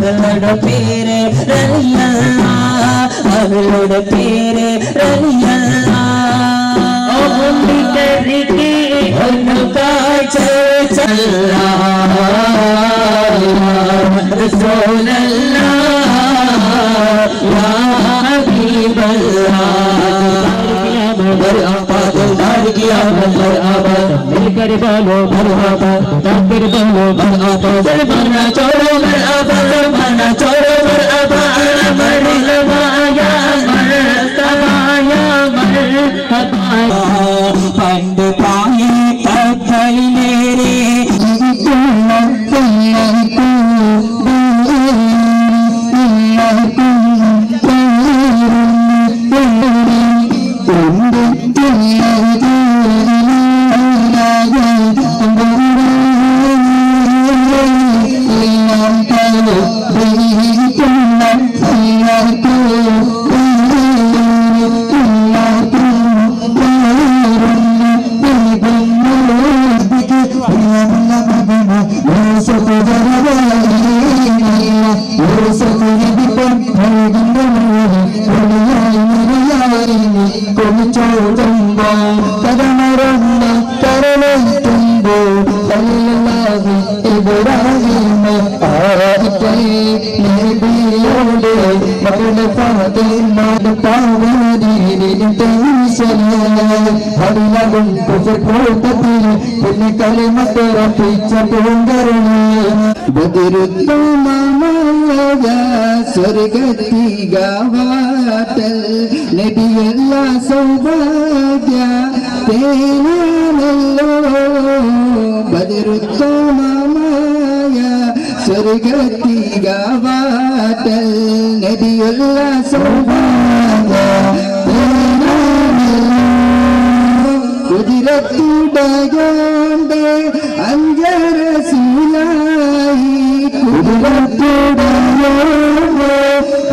അവളുടെ പേര് റളിയല്ലാഹ് അവളുടെ പേര് റളിയല്ലാഹ് ഒന്ന് കാഴ്ച പണ്ട് പായി കഥയിലേറെ സ്വർഗത്തിഗവാട്ടൽ നബിയല്ല സൗഭാഗ്യ തേനാണല്ലോ ബദറുത്തമമായ സ്വർഗത്തിഗവാട്ടൽ നബിയല്ല സൗഭാഗ്യ കുതിരത്തുടയോണ്ട് അഞ്ചരസൂലായി കുതിരത്തുടയോണ്ട്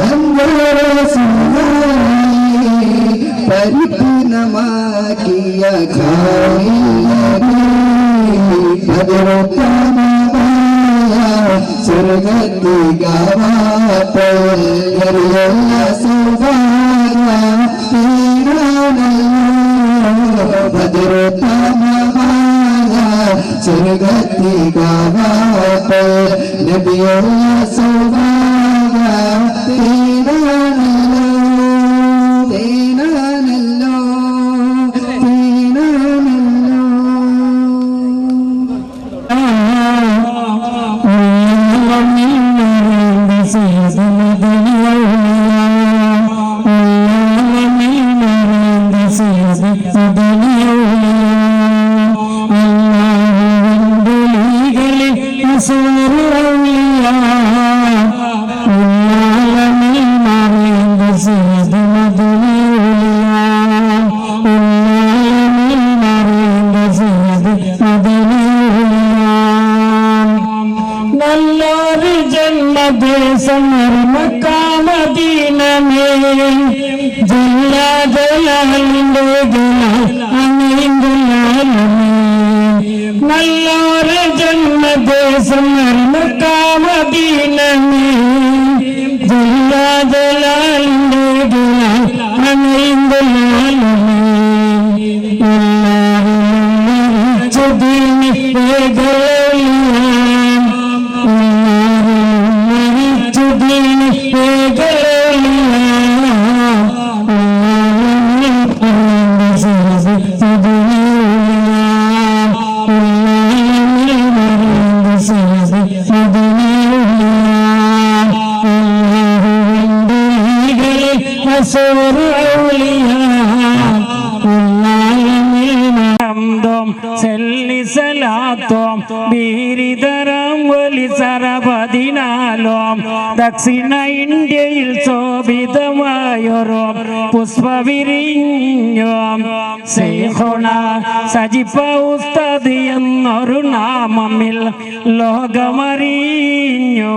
അഞ്ചരസൂലായി പരിപൂർണമാക്കിയ സ്വർഗത്തിഗവാട്ടൽ നബിയല്ല സൗഭാഗ്യ ഭദ്രതമമായ സ്വർഗത്തിഗവാട്ടൽ നബിയല്ല സൗഭാഗ്യ തേനാണല്ലോ ദക്ഷിണ ഇന്ത്യയിൽ ശോഭിതമായൊരു പുഷ്പവിരിഞ്ഞു ശൈഖുന സജിഫ ഉസ്താദ് എന്നൊരു നാമമിൽ ലോകമറിഞ്ഞു.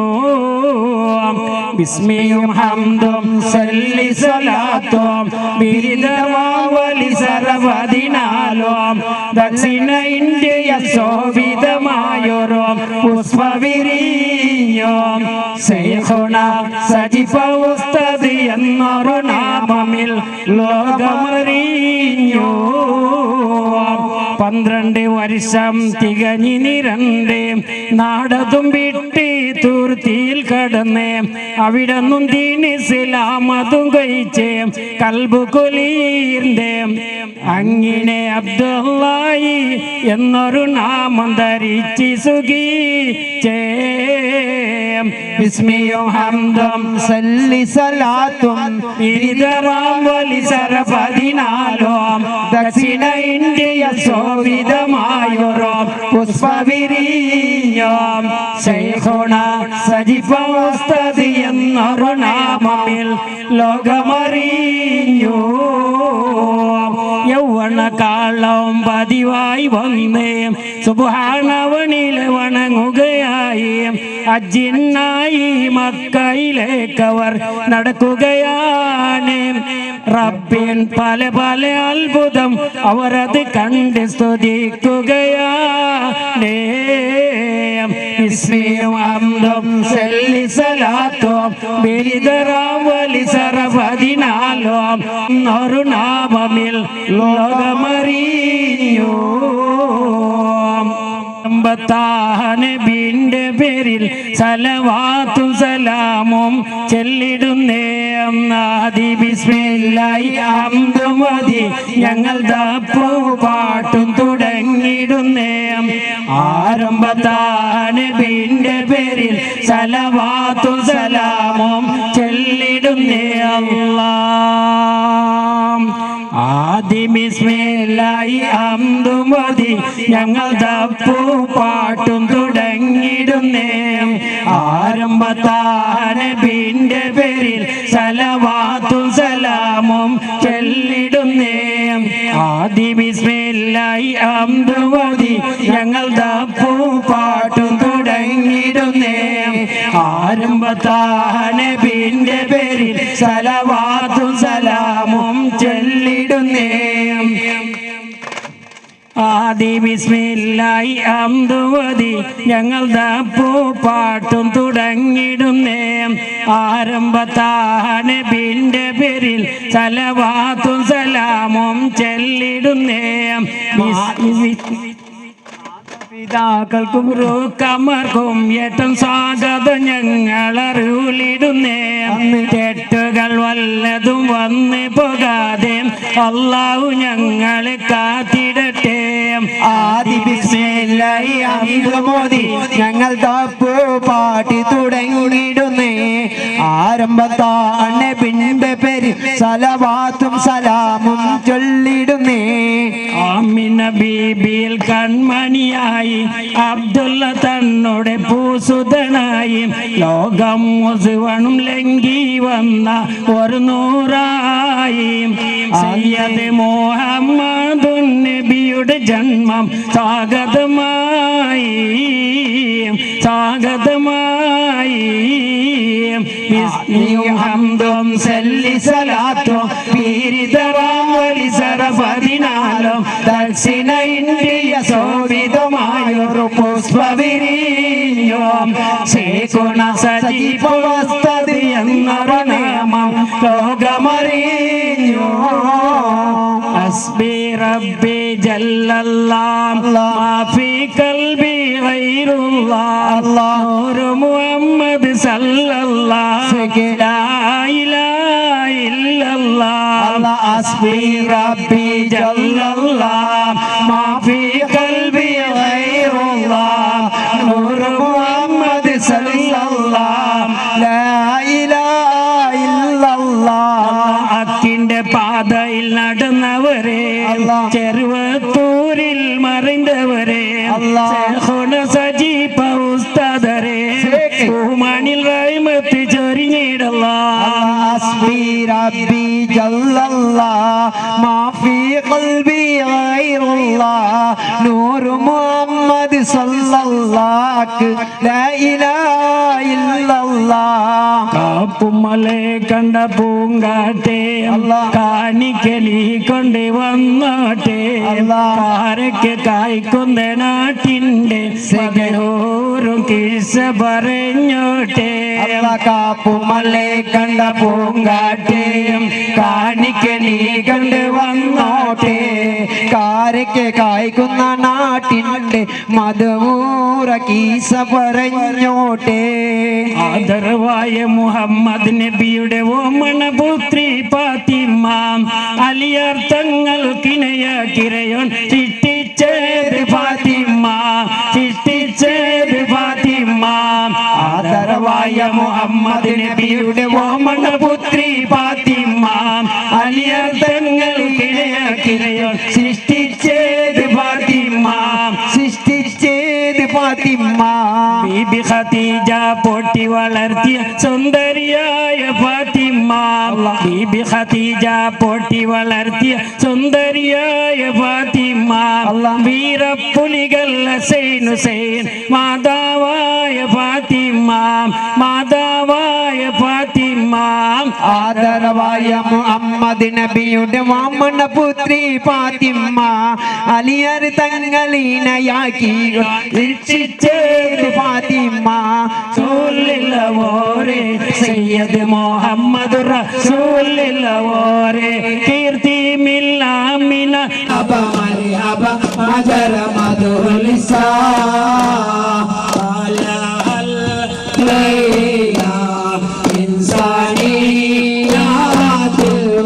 ബിസ്മിയും ഹംദും സല്ലി സ്വലാത്തും ബിരുദമാവലി സർവ്വതിനാലും ദക്ഷിണ ഇന്ത്യ ശോഭിതമായൊരു പുഷ്പവിരിഞ്ഞു. ശൈഖുന സജിഫ ഉസ്താദ് എന്നൊരു നാമമിൽ ലോകമറിഞ്ഞു 12 വർഷം തികഞ്ഞിരണ്ട് നാടതും വിട്ട് തുർത്തിയിൽ കടന്ന് അവിടന്നും ദീനിസ്ലാമതും കഴിച്ച് കൽബു കുലീർന്റെ അങ്ങനെ അബ്ദുല്ലാഹി എന്നൊരു നാമം ധരിച്ച് സുഖിച്ചേ ബിസ്മിയും ഹംദും സല്ലി സലാത്തും ബിരിദറാം വലി സരഫദിനാലും ദക്ഷിണ ഇന്ത്യ ശോഭിതമായൊരു പുഷ്പവിരിഞ്ഞം ശൈഖുന സജിഫ ഉസ്താദ് എന്നൊരു നാമമിൽ ലോകമറിഞ്ഞു യൗവന കാലം പതിവായി വന്ന് സുബ്ഹാനവനിൽ വണങ്ങുകയായി അജ്ജിനായി മക്കയിലേക്കവർ നടക്കുകയാണ് റബ്ബിൻ പല പല അത്ഭുതം അവരത് കണ്ട് സ്തുതിക്കുകയാണ് ബിസ്മിയും ഹംദും സല്ലി സലാത്തും ബിരിദറാം വലി സരഫദിനാലും ഒരു നാമമിൽ ലോകമറിഞ്ഞു നബിന്റെ പേരിൽ സലവാത്തും സലാമും ചെല്ലിടുന്നേ ആദി ബിസ്മില്ലാഹി ഹംദും മതി ഞങ്ങൾ ദപ്പു പാട്ടും തുടങ്ങിടുന്നേ നബിന്റെ പേരിൽ സലവാത്തും സലാമും ചെല്ലിടുന്നേ അല്ലാഹ് ആദി ബിസ്മില്ലാഹി ഹംദും മതി ഞങ്ങൾ ദപ്പു പാട്ടും തുടങ്ങിടുന്നേ നബിന്റെ പേരിൽ സലവാത്തും സലാമും ചെല്ലിടുന്നേ ആദി ബിസ്മില്ലാഹി ഹംദും മതി ഞങ്ങൾ ദപ്പു പാട്ടും തുടങ്ങിടുന്നേ നബിന്റെ പേരിൽ സലവാത്തും സലാമും ചെല്ലിടുന്നേ ആദി ബിസ്മില്ലാഹി ഹംദും മതി ഞങ്ങൾ ദപ്പു പാട്ടും തുടങ്ങിടുന്നേ നബിന്റെ പേരിൽ സലവാത്തും സലാമും ചെല്ലിടുന്നേ പിതാക്കൾക്കും റൂക്കമാർക്കും ഏറ്റവും സ്വാഗതം ഞങ്ങൾ അറിവിടുന്നേ തെറ്റുകൾ വല്ലതും വന്ന് പോകാതെ അല്ലാഹു ഞങ്ങളെ കാത്തിടട്ടെ ആദി ബിസ്മില്ലാഹി ഹംദും മതി ഞങ്ങൾ ദപ്പു പാട്ടി തുടങ്ങിടുന്നേ നബിന്റെ പേരിൽ സലവാത്തും സലാമും ചൊല്ലിടുന്നേ ആമിന ബീബിയിൽ കൺമണിയായി അബ്ദുള്ള തന്നോട് പൂസുതനായി ലോകം മുഴുവനും ലംഘി വന്ന ഒരു നൂറായി സയ്യിദ് മുഹമ്മദ് നബിയുടെ ജന്മം സ്വാഗതമായി ബിസ്മിയും ഹംദും സല്ലി സലാത്തും ബിരിദറാം വലി സരഫദിനാലും ദക്ഷിണ ഇന്ത്യ ശോഭിതമായൊരു പുഷ്പവിരിഞ്ഞം ശൈഖുന സജിഫ ഉസ്താദ് എന്നൊരു നാമം ലോകമറിഞ്ഞു ഹസ്ബി റബ്ബി ജല്ലല്ലാഹ് മാഫി ഖൽബി ഗൈറുല്ലാഹ് നൂറ് മുഹമ്മദ് സല്ലല്ലാഹു ലാ ഇലാഹ ഇല്ലല്ലാഹ് ഹസ്ബി റബ്ബി ജല്ലല്ലാഹ് മാഫി ഖൽബി ഗൈറുല്ലാഹ് നൂറ് മുഹമ്മദ് സല്ലല്ലാഹു ലാ ഇലാഹ ഇല്ലല്ലാഹ് അക്കിന്റെ പാതയിൽ നടന്നവരെ ചെറുവത്തൂരിൽ മറിந்தവരെ ശൈഖുന സജീഫ ഉസ്താദരെ ഉമാനിൽ റഹ്മത്ത് ചൊരിഞ്ഞിടല്ലാഹ് ഹസ്ബി റബ്ബി ജല്ലല്ലാഹ് മാഫി ഖൽബി ഗൈറുല്ലാഹ് നൂറ് മുഹമ്മദ് സല്ലല്ലാഹു ലാ ഇലാഹ ഇല്ലല്ലാഹ് കാപ്പുമലെ കണ്ട പൂങ്കാട്ടെ കാണിക്കലി കൊണ്ട് വന്നോട്ടെ കാരയ്ക്ക് കായ്ക്കുന്ന നാട്ടിൻ്റെ മകനോരും കിസ്സ പറഞ്ഞോട്ടെ കാപ്പുമലെ കണ്ട പൂങ്കാട്ടെ കാണിക്കലി കണ്ട് വന്നോട്ടെ കാരയ്ക്ക് കായ്ക്കുന്ന നാട്ടിൻ്റെ മധുര കീസ പറഞ്ഞോട്ടെ. ആദരവായ മുഹമ്മദ് നബിയുടെ ഓമനപുത്രി ഫാത്തിമ അലിയാർ തങ്ങൾ കിണയ കിരയോൻ സൃഷ്ടിച്ചത് ഫാത്തിമ സൃഷ്ടിച്ചത് ഫാത്തിമ. ആദരവായ മുഹമ്മദ് നബിയുടെ ഓമനപുത്രി ഫാത്തിമ അലിയാർ തങ്ങൾ കിണയ കിരയോൻ സൃഷ്ടിച്ചത് ഫാത്തിമ സൃഷ്ടിച്ചത് ഫാത്തിമ. ബീബി ഖദീജ പോറ്റി വളർത്തിയ സുന്ദരിയായ ഫാത്തിമ ബീബി ഖദീജ പോറ്റി വളർത്തിയ സുന്ദരിയായ ഫാത്തിമ വീരപ്പുലികൾ ഹുസൈൻ ഹുസൈൻ മാതാവായ ഫാത്തിമ മാതാവായ ഫാത്തിമ. ആദരവായ മുഹമ്മദ് നബിയുടെ വാമനപുത്രി ഫാത്തിമ അലിയർ തങ്ങളിനയാക്കി രക്ഷിച്ചത് ഫാത്തിമ. റസൂലുള്ളാഹി സയ്യിദ് മുഹമ്മദ് റസൂലുള്ളാഹി കീർത്തി മില്ലാമിന അബ മർഹബ മജര മദുലിസാ അലാ ലൈലാ ഇൻസാനിയാത്തിൽ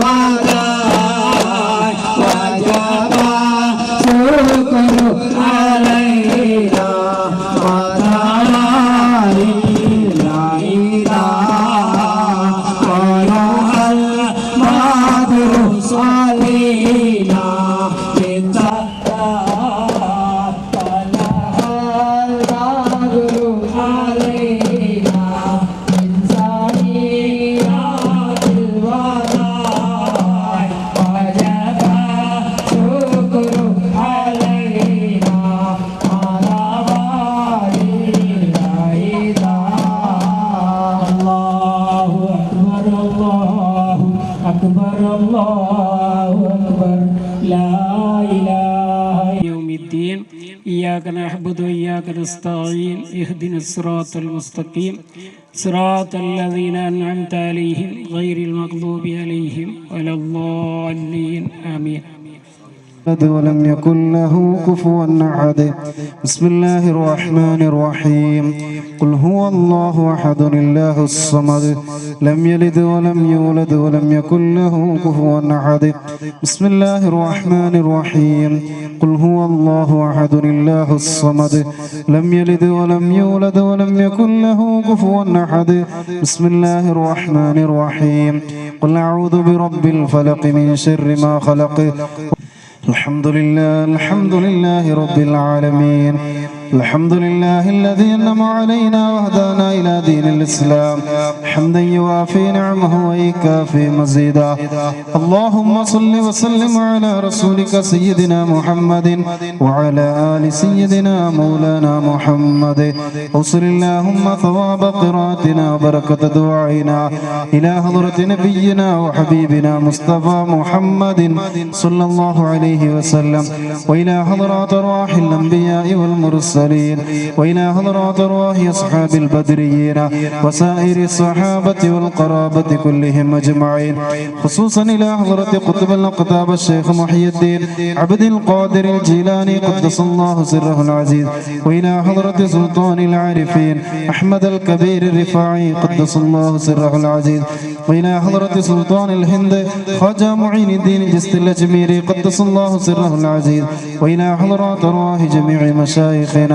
വദാ വജബ ശുക്രു അലൈനാ إياك نعبد وإياك نستعين اهدنا الصراط المستقيم صراط الذين أنعمت عليهم غير المغضوب عليهم ولا الضالين آمين. ولم يكن له كفوا أحد. بسم الله الرحمن الرحيم. قل هو الله أحد الله الصمد لم يلد ولم يولد ولم يكن له كفوا أحد. بسم الله الرحمن الرحيم. قل هو الله أحد الله الصمد لم يلد ولم يولد ولم يكن له كفوا أحد. بسم الله الرحمن الرحيم. قل أعوذ برب الفلق من شر ما خلق. الحمد لله رب العالمين. الحمد لله الذي أنعم علينا وهدانا إلى دين الإسلام حمدا يوافي نعمه ويكافي مزيدا. اللهم صل وسلم على رسولك سيدنا محمد وعلى آل سيدنا مولانا محمد. أوصل اللهم ثواب قراءتنا وبركة دعائنا إلى حضرة نبينا وحبيبنا مصطفى محمد صلى الله عليه وسلم وإلى حضرات أرواح الأنبياء والمرسلين وإلى حضرات أرواح أصحاب البدريين وسائر الصحابة والقرابة كلهم أجمعين خصوصا إلى حضرة قطب الأقطاب الشيخ محي الدين عبد القادر الجيلاني قدس الله سره العزيز وإلى حضرة سلطان العارفين أحمد الكبير الرفاعي قدس الله سره العزيز وإلى حضرة سلطان الهند خواجة معين الدين جست الأجميري قدس الله سره العزيز وإلى حضرات أرواح جميع مشايخنا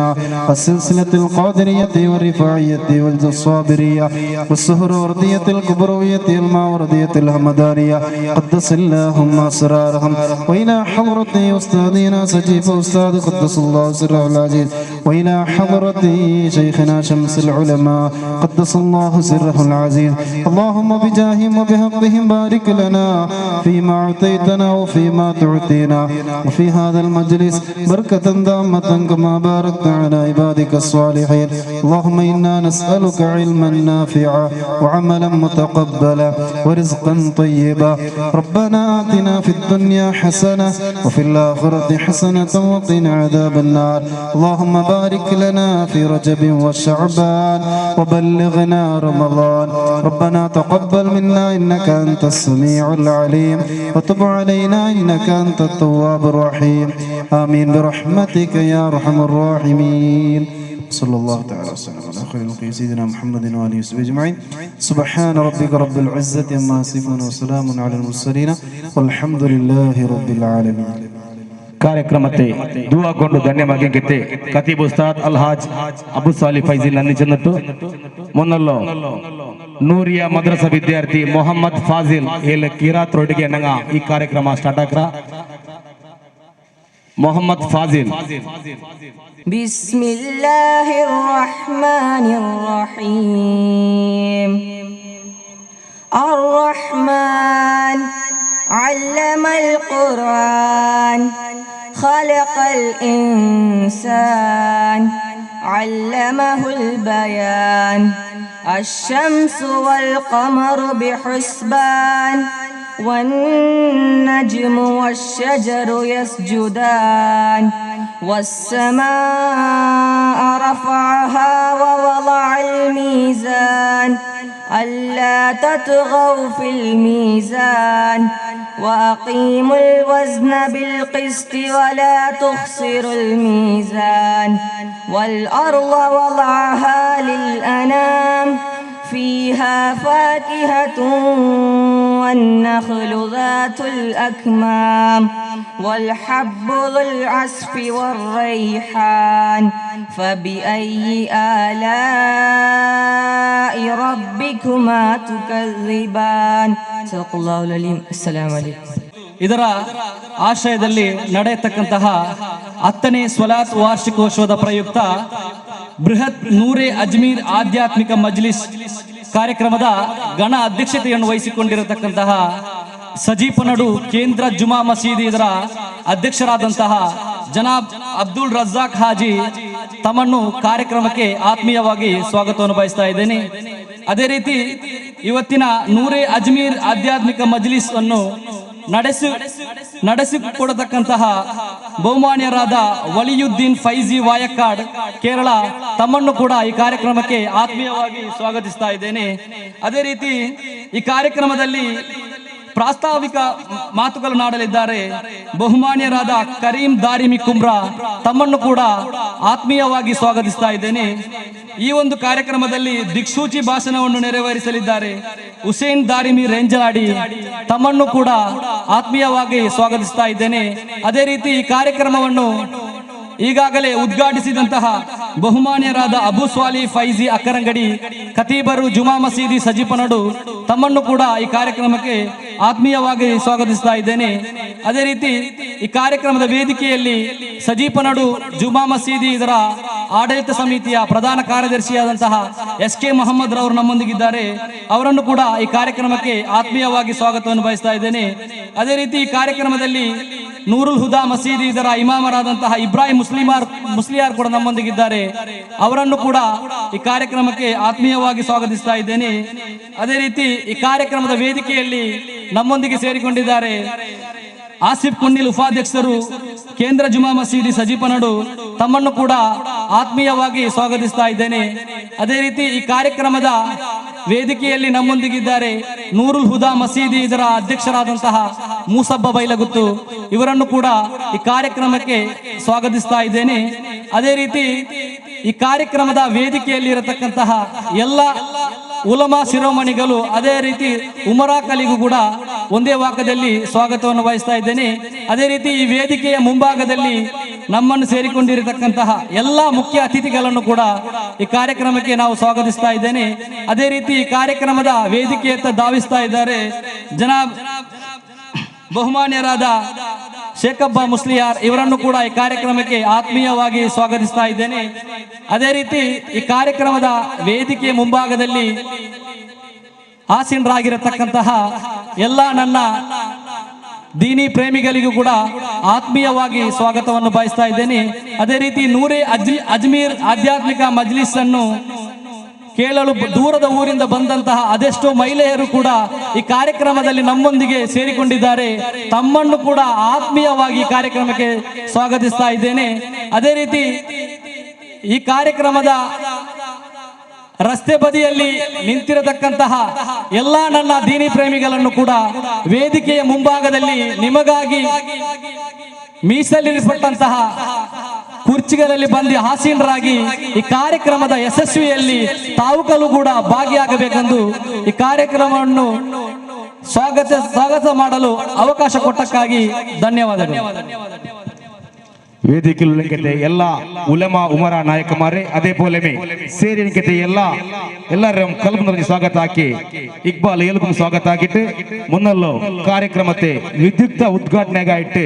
السلسلة القادرية والرفاعية والصابرية والسهروردية الكبروية الماوردية الهمدانية قدس اللهم أسرارهم وإلى حضرة أستاذنا سجيف أستاذ قدس الله سره العزيز وإلى حضرة شيخنا شمس العلماء قدس الله سره العزيز. اللهم بجاه وجاههم وبحقهم بارك لنا فيما أعطيتنا وفيما تعطينا وفي هذا المجلس بركة دامة كما باركت على عبادك الصالحين. اللهم إنا نسألك علما نافعا وعملا متقبلا ورزقا طيبا. ربنا آتنا في الدنيا حسنة وفي الآخرة حسنة وقنا عذاب النار. اللهم بارك لنا في رجب وشعبان وبلغنا رمضان. ربنا تقبل منا إنك أنت السميع العليم وتب علينا إنك أنت التواب الرحيم. آمين برحمتك يا أرحم الراحمين. صلى الله تعالى وسلم على خير الخلق سيدنا محمد وآله وصحبه أجمعين. سبحان ربك رب العزة عما يصفون وسلام على المرسلين والحمد لله رب العالمين. కార్యక్రమത്തെ దుఆకొండు ధన్యమాగింగితే ఖతీబ్ ఉస్తాద్ అల్హాజ్ అబు సాలి ఫైజిల్ అందించినట్టు మొన్నల్లో నూరియా మద్రస విద్యార్థి ಮೊಹಮ್ಮದ್ ಫಾಜಿಲ್ ಏಲ ಕಿರಾತ್ ರೋಡ್ಗೆ ನಂಗ ಈ ಕಾರ್ಯಕ್ರಮ ಸ್ಟಾರ್ಟ್ ಆಕ್ರ ಮೊಹಮ್ಮದ್ ಫಾಜಿಲ್. ಬಿಸ್ಮಿಲ್ಲಾಹಿರ್ ರಹ್ಮಾನಿರ್ ರಹೀಮ್. الرحمن علم القرآن خلق الإنسان علمه البيان. الشمس والقمر بحسبان والنجم والشجر يسجدان. والسماء رفعها ووضع الميزان ألا تطغوا في الميزان وأقيموا الوزن بالقسط ولا تخسروا الميزان. والأرض وضعها للأنام فيها فاكهة والنخل ذات الأكمام والحب ذو العصف والريحان. فبأي آلاء ربكما تكذبان. صدق الله العليم. السلام عليكم. ಇದರ ಆಶ್ರಯದಲ್ಲಿ ನಡೆಯತಕ್ಕಂತಹ 10ನೇ ಸ್ವಲಾತ್ ವಾರ್ಷಿಕೋತ್ಸವದ ಪ್ರಯುಕ್ತ ಬೃಹತ್ ನೂರೆ ಅಜ್ಮೀರ್ ಆಧ್ಯಾತ್ಮಿಕ ಮಜ್ಲಿಸ್ ಕಾರ್ಯಕ್ರಮದ ಗಣ ಅಧ್ಯಕ್ಷತೆಯನ್ನು ವಹಿಸಿಕೊಂಡಿರತಕ್ಕಂತಹ ಸಜೀಪನಡು ಕೇಂದ್ರ ಜುಮಾ ಮಸೀದಿ ಇದರ ಅಧ್ಯಕ್ಷರಾದಂತಹ ಜನಾಬ್ ಅಬ್ದುಲ್ ರಜಾಕ್ ಹಾಜಿ ತಮ್ಮನ್ನು ಕಾರ್ಯಕ್ರಮಕ್ಕೆ ಆತ್ಮೀಯವಾಗಿ ಸ್ವಾಗತವನ್ನು ಬಯಸ್ತಾ ಇದ್ದೇನೆ. ಅದೇ ರೀತಿ ಇವತ್ತಿನ ನೂರೆ ಅಜ್ಮೀರ್ ಆಧ್ಯಾತ್ಮಿಕ ಮಜ್ಲಿಸ್ ಅನ್ನು ನಡೆಸಿಕೊಡತಕ್ಕಂತಹ ಬಹುಮಾನ್ಯರಾದ ವಲಿಯುದ್ದೀನ್ ಫೈಜಿ ವಾಯಕಾಡ್ ಕೇರಳ ತಮ್ಮನ್ನು ಕೂಡ ಈ ಕಾರ್ಯಕ್ರಮಕ್ಕೆ ಆತ್ಮೀಯವಾಗಿ ಸ್ವಾಗತಿಸ್ತಾ ಇದ್ದೇನೆ. ಅದೇ ರೀತಿ ಈ ಕಾರ್ಯಕ್ರಮದಲ್ಲಿ ಪ್ರಾಸ್ತಾವಿಕ ಮಾತುಗಳನ್ನಾಡಲಿದ್ದಾರೆ ಬಹುಮಾನ್ಯರಾದ ಕರೀಂ ದಾರಿಮಿ ಕುಮ್ರಾ ತಮ್ಮನ್ನು ಕೂಡ ಆತ್ಮೀಯವಾಗಿ ಸ್ವಾಗತಿಸ್ತಾ ಇದ್ದೇನೆ. ಈ ಒಂದು ಕಾರ್ಯಕ್ರಮದಲ್ಲಿ ದಿಕ್ಸೂಚಿ ಭಾಷಣವನ್ನು ನೆರವೇರಿಸಲಿದ್ದಾರೆ ಹುಸೇನ್ ದಾರಿಮಿ ರೇಂಜಲಾಡಿ ತಮ್ಮನ್ನು ಕೂಡ ಆತ್ಮೀಯವಾಗಿ ಸ್ವಾಗತಿಸ್ತಾ ಇದ್ದೇನೆ. ಅದೇ ರೀತಿ ಈ ಕಾರ್ಯಕ್ರಮವನ್ನು ಈಗಾಗಲೇ ಉದ್ಘಾಟಿಸಿದಂತಹ ಬಹುಮಾನ್ಯರಾದ ಅಬು ಸ್ವಾಲಿ ಫೈಜಿ ಅಕ್ಕರಂಗಡಿ ಖತೀಬರು ಜುಮಾ ಮಸೀದಿ ಸಜಿಪನಡು ತಮ್ಮನ್ನು ಕೂಡ ಈ ಕಾರ್ಯಕ್ರಮಕ್ಕೆ ಆತ್ಮೀಯವಾಗಿ ಸ್ವಾಗತಿಸ್ತಾ ಇದ್ದೇನೆ. ಅದೇ ರೀತಿ ಈ ಕಾರ್ಯಕ್ರಮದ ವೇದಿಕೆಯಲ್ಲಿ ಸಜೀಪನಡು ಜುಮಾ ಮಸೀದಿ ಇದರ ಆಡಳಿತ ಸಮಿತಿಯ ಪ್ರಧಾನ ಕಾರ್ಯದರ್ಶಿಯಾದಂತಹ SK ಮೊಹಮ್ಮದ್ ರವರು ನಮ್ಮೊಂದಿಗಿದ್ದಾರೆ. ಅವರನ್ನು ಕೂಡ ಈ ಕಾರ್ಯಕ್ರಮಕ್ಕೆ ಆತ್ಮೀಯವಾಗಿ ಸ್ವಾಗತವನ್ನು ಬಯಸ್ತಾ ಇದ್ದೇನೆ. ಅದೇ ರೀತಿ ಈ ಕಾರ್ಯಕ್ರಮದಲ್ಲಿ ನೂರುಲ್ ಹುದಾ ಮಸೀದಿ ಇದರ ಇಮಾಮರಾದಂತಹ ಇಬ್ರಾಹಿಂ ಮುಸ್ಲಿಯಾರ್ ಕೂಡ ನಮ್ಮೊಂದಿಗಿದ್ದಾರೆ. ಅವರನ್ನು ಕೂಡ ಈ ಕಾರ್ಯಕ್ರಮಕ್ಕೆ ಆತ್ಮೀಯವಾಗಿ ಸ್ವಾಗತಿಸ್ತಾ ಇದ್ದೇನೆ. ಅದೇ ರೀತಿ ಈ ಕಾರ್ಯಕ್ರಮದ ವೇದಿಕೆಯಲ್ಲಿ ನಮ್ಮೊಂದಿಗೆ ಸೇರಿಕೊಂಡಿದ್ದಾರೆ ಆಸಿಫ್ ಕುನ್ನಿಲ್ ಉಪಾಧ್ಯಕ್ಷರು ಕೇಂದ್ರ ಜುಮಾ ಮಸೀದಿ ಸಜಿಪನಡು ತಮ್ಮನ್ನು ಕೂಡ ಆತ್ಮೀಯವಾಗಿ ಸ್ವಾಗತಿಸ್ತಾ ಇದ್ದೇನೆ. ಅದೇ ರೀತಿ ಈ ಕಾರ್ಯಕ್ರಮದ ವೇದಿಕೆಯಲ್ಲಿ ನಮ್ಮೊಂದಿಗಿದ್ದಾರೆ ನೂರುಲ್ ಹುದಾ ಮಸೀದಿ ಇದರ ಅಧ್ಯಕ್ಷರಾದಂತಹ ಮೂಸಬ್ಬ ಬೈಲಗುತ್ತು ಇವರನ್ನು ಕೂಡ ಈ ಕಾರ್ಯಕ್ರಮಕ್ಕೆ ಸ್ವಾಗತಿಸ್ತಾ ಇದ್ದೇನೆ. ಅದೇ ರೀತಿ ಈ ಕಾರ್ಯಕ್ರಮದ ವೇದಿಕೆಯಲ್ಲಿ ಇರತಕ್ಕಂತಹ ಎಲ್ಲ ಉಲಮಾ ಶಿರೋಮಣಿಗಳು ಅದೇ ರೀತಿ ಉಮರಾ ಕಲಿಗೂ ಕೂಡ ಒಂದೇ ವಾಕ್ಯದಲ್ಲಿ ಸ್ವಾಗತವನ್ನು ವಹಿಸ್ತಾ ಇದ್ದೇನೆ. ಅದೇ ರೀತಿ ಈ ವೇದಿಕೆಯ ಮುಂಭಾಗದಲ್ಲಿ ನಮ್ಮನ್ನು ಸೇರಿಕೊಂಡಿರತಕ್ಕಂತಹ ಎಲ್ಲ ಮುಖ್ಯ ಅತಿಥಿಗಳನ್ನು ಕೂಡ ಈ ಕಾರ್ಯಕ್ರಮಕ್ಕೆ ನಾವು ಸ್ವಾಗತಿಸ್ತಾ ಇದ್ದೇನೆ. ಅದೇ ರೀತಿ ಈ ಕಾರ್ಯಕ್ರಮದ ವೇದಿಕೆಯತ್ತ ಧಾವಿಸ್ತಾ ಇದ್ದಾರೆ ಜನಾಬ್ ಬಹುಮಾನ್ಯರಾದ ಶೇಖಬ್ಬ ಮುಸ್ಲಿಯಾರ್ ಇವರನ್ನು ಕೂಡ ಈ ಕಾರ್ಯಕ್ರಮಕ್ಕೆ ಆತ್ಮೀಯವಾಗಿ ಸ್ವಾಗತಿಸ್ತಾ ಇದ್ದೇನೆ. ಅದೇ ರೀತಿ ಈ ಕಾರ್ಯಕ್ರಮದ ವೇದಿಕೆಯ ಮುಂಭಾಗದಲ್ಲಿ ಆಸೀನರಾಗಿರತಕ್ಕಂತಹ ಎಲ್ಲ ನನ್ನ ದೀನಿ ಪ್ರೇಮಿಗಳಿಗೂ ಕೂಡ ಆತ್ಮೀಯವಾಗಿ ಸ್ವಾಗತವನ್ನು ಬಯಸ್ತಾ ಇದ್ದೇನೆ. ಅದೇ ರೀತಿ ನೂರೇ ಅಜ್ಮೀರ್ ಆಧ್ಯಾತ್ಮಿಕ ಮಜ್ಲಿಸ್ ಅನ್ನು ಕೇಳಲು ದೂರದ ಊರಿಂದ ಬಂದಂತಹ ಅದೆಷ್ಟೋ ಮಹಿಳೆಯರು ಕೂಡ ಈ ಕಾರ್ಯಕ್ರಮದಲ್ಲಿ ನಮ್ಮೊಂದಿಗೆ ಸೇರಿಕೊಂಡಿದ್ದಾರೆ. ತಮ್ಮನ್ನು ಕೂಡ ಆತ್ಮೀಯವಾಗಿ ಈ ಕಾರ್ಯಕ್ರಮಕ್ಕೆ ಸ್ವಾಗತಿಸ್ತಾ ಇದ್ದೇನೆ. ಅದೇ ರೀತಿ ಈ ಕಾರ್ಯಕ್ರಮದ ರಸ್ತೆ ಬದಿಯಲ್ಲಿ ನಿಂತಿರತಕ್ಕಂತಹ ಎಲ್ಲ ನನ್ನ ದೀನಿ ಪ್ರೇಮಿಗಳನ್ನು ಕೂಡ ವೇದಿಕೆಯ ಮುಂಭಾಗದಲ್ಲಿ ನಿಮಗಾಗಿ ಮೀಸಲಿರಿಸಲ್ಪಟ್ಟಂತಹ ಕುರ್ಚಿಗಳಲ್ಲಿ ಬಂದು ಆಸೀನರಾಗಿ ಈ ಕಾರ್ಯಕ್ರಮದ ಯಶಸ್ವಿಯಲ್ಲಿ ತಾವುಗಳು ಕೂಡ ಭಾಗಿಯಾಗಬೇಕೆಂದು ಈ ಕಾರ್ಯಕ್ರಮವನ್ನು ಸ್ವಾಗತ ಮಾಡಲು ಅವಕಾಶ ಕೊಟ್ಟಕ್ಕಾಗಿ ಧನ್ಯವಾದಗಳು. വേദിക്കത്തെ എല്ലാ ഉലമ ഉമറ നായകന്മാരെ അതേപോലെ ಸೇರಿನಿಕತೆ എല്ലാവരും കൽബ് നിറഞ്ഞ് സ്വാഗതാക്കി ഇക്ബാൽ ഏൽക്കും സ്വാഗതാക്കിയിട്ട് മുന്നല്ലോ ಕಾರ್ಯಕ್ರಮത്തെ ವಿದ್ಯುಕ್ತ ಉದ್ಘಾಟನೆಗಾയിട്ട്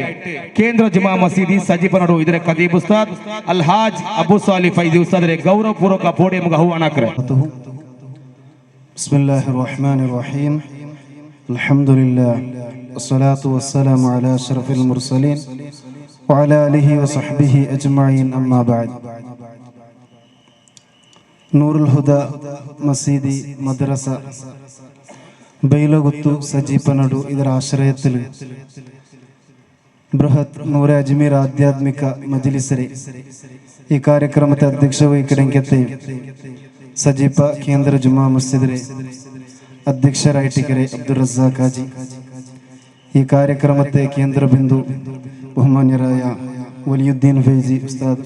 ಕೇಂದ್ರ ಜುಮಾ ಮಸೀದಿ ಸಜೀಪನಡು ಇದರ ಖತೀಬ್ ಉಸ್ತಾದ್ ಅಲ್ಹಾಜ್ ಅಬು ಸಾಲಿ ಫೈಜಿ ಉಸ್ತಾದ್ರೆ ಗೌರವಪೂರ್ವಕ ಪೋಡಿಯಂಗೆ ಆಹ್ವಾನ ಹಾಕ್ರೆ. ಬಿಸ್ಮಿಲ್ಲಾಹಿರ್ ರಹಮಾನಿರ್ ರಹೀಮ್. ಅಲ್ಹಮ್ದುಲಿಲ್ಲಾಹ್ ವಸ್ಸಲಾತು ವಸ್ಸಲಾಮು ಅಲಾ ಅಶ್ರಫಿಲ್ ಮುರ್ಸಲೀನ್ وعلى آله وصحبه أجمعين أما بعد. ನೂರುಲ್ ಹುದಾ ಮಸೀದಿ ಮದ್ರಸ ಬೈಲಗುತ್ತು ಸಜೀಪನಡು ಇದರ ಆಶ್ರಯത്തിൽ ಬೃಹತ್ ನೂರ ಅಜ್ಮೀರ್ ಆಧ್ಯಾತ್ಮಿಕ ಮಜ್ಲಿಸರೆ ಈ ಕಾರ್ಯಕ್ರಮത്തെ ಅಧ್ಯಕ್ಷ ವಹಿക്കಡೆಂಕത്തെ സജീപ കേന്ദ്ര ജുമാ മസ്ജിദിലെ അധ്യക്ഷരായിട്ടിക്കരെ അബ്ദുൾ റസാഖ് ഹാജി, ഈ കാര്യക്രമത്തെ കേന്ദ്ര ബിന്ദു ബഹുമാന്യരായ വലിയുദ്ദീൻ ഫൈസി ഉസ്താദ്,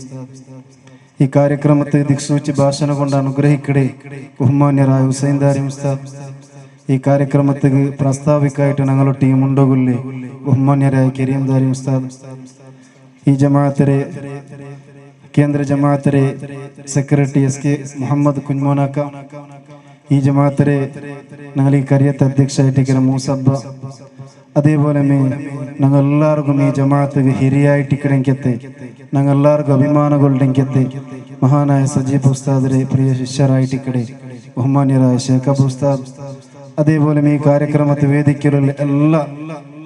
ഈ കാര്യക്രമത്തെ ദിക്സൂച്ച് ഭാഷണ കൊണ്ട് അനുഗ്രഹിക്കടെ ബഹുമാന്യരായ ഹുസൈൻ ദാരി ഉസ്താദ്, ഈ കാര്യക്രമത്തിന് പ്രസ്താവിക്കായിട്ട് ഞങ്ങളുടെ ടീം ഉണ്ടോകില്ലേ ബഹുമാന്യരായ കരീം ദാരി ഉസ്താദ്, ഈ ജമാഅത്തിലെ കേന്ദ്ര ജമാഅത്തിലെ സെക്രട്ടറി എസ് കെ മുഹമ്മദ് കുഞ്ഞോനാക്ക, ഈ ജമാഅത്തിലെ ഞങ്ങൾ ഈ കാര്യത്തെ അധ്യക്ഷരായിട്ടിരിക്കുന്ന മൂസബ്ബ, അതേപോലെ ഞങ്ങൾ എല്ലാവർക്കും ഈ ജമാഅത്ത് ഹിരിയായിട്ടിക്കಡೆಂಕത്തെ ഞങ്ങൾ എല്ലാവർക്കും അഭിമാനങ്ങളുടെಂಕത്തെ മഹാനായ സജീബ് ഉസ്താദിന്റെ പ്രിയ ശിഷ്യരായിട്ടിക്കಡೆ ബഹുമാന്യരായ ഷേഖ് അബു ഉസ്താദ്, അതേപോലെ ഈ കാര്യക്രമത്തെ വേദിക്കലുള്ള എല്ലാ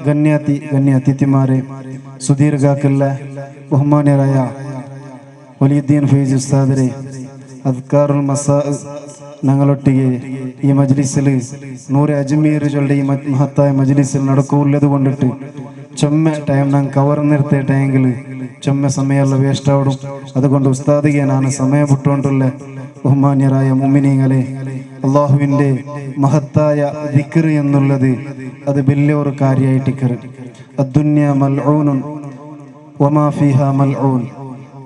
ഗണ്യ അതിഥിമാരെ സുദീർഘാക്കല്ല ബഹുമാന്യരായ വലിയുദ്ദീൻ ഫൈസി ഉസ്താദിനെ അദ്കാറുൽ മസാ ഞങ്ങളൊട്ടിಗೆ ഈ മജ്ലിസിൽ നൂറെ അജ്മീറുകളുടെ ഈ മഹത്തായ മജ്ലിസിൽ നടക്കുള്ളത് കൊണ്ടിട്ട് ചൊമ്മ ടൈം ഞാൻ കവർ നിർത്തിയിട്ടെങ്കിൽ ചൊമ്മ സമയമുള്ള വേസ്റ്റ് ആവിടും. അതുകൊണ്ട് ഉസ്താദിಗೆ ನಾನು സമയ ಬಿಟ್ಟುകൊണ്ടുള്ള ബഹുമാന്യരായ മുഅ്മിനീങ്ങളെ, അല്ലാഹുവിന്റെ മഹത്തായ ദിക്ർ എന്നുള്ളത് അത് വലിയൊരു കാര്യമായിട്ടിക്കറ്. അദ്ദുന്യ മൽഊനുൻ വമാ ഫീഹാ മൽഊൻ,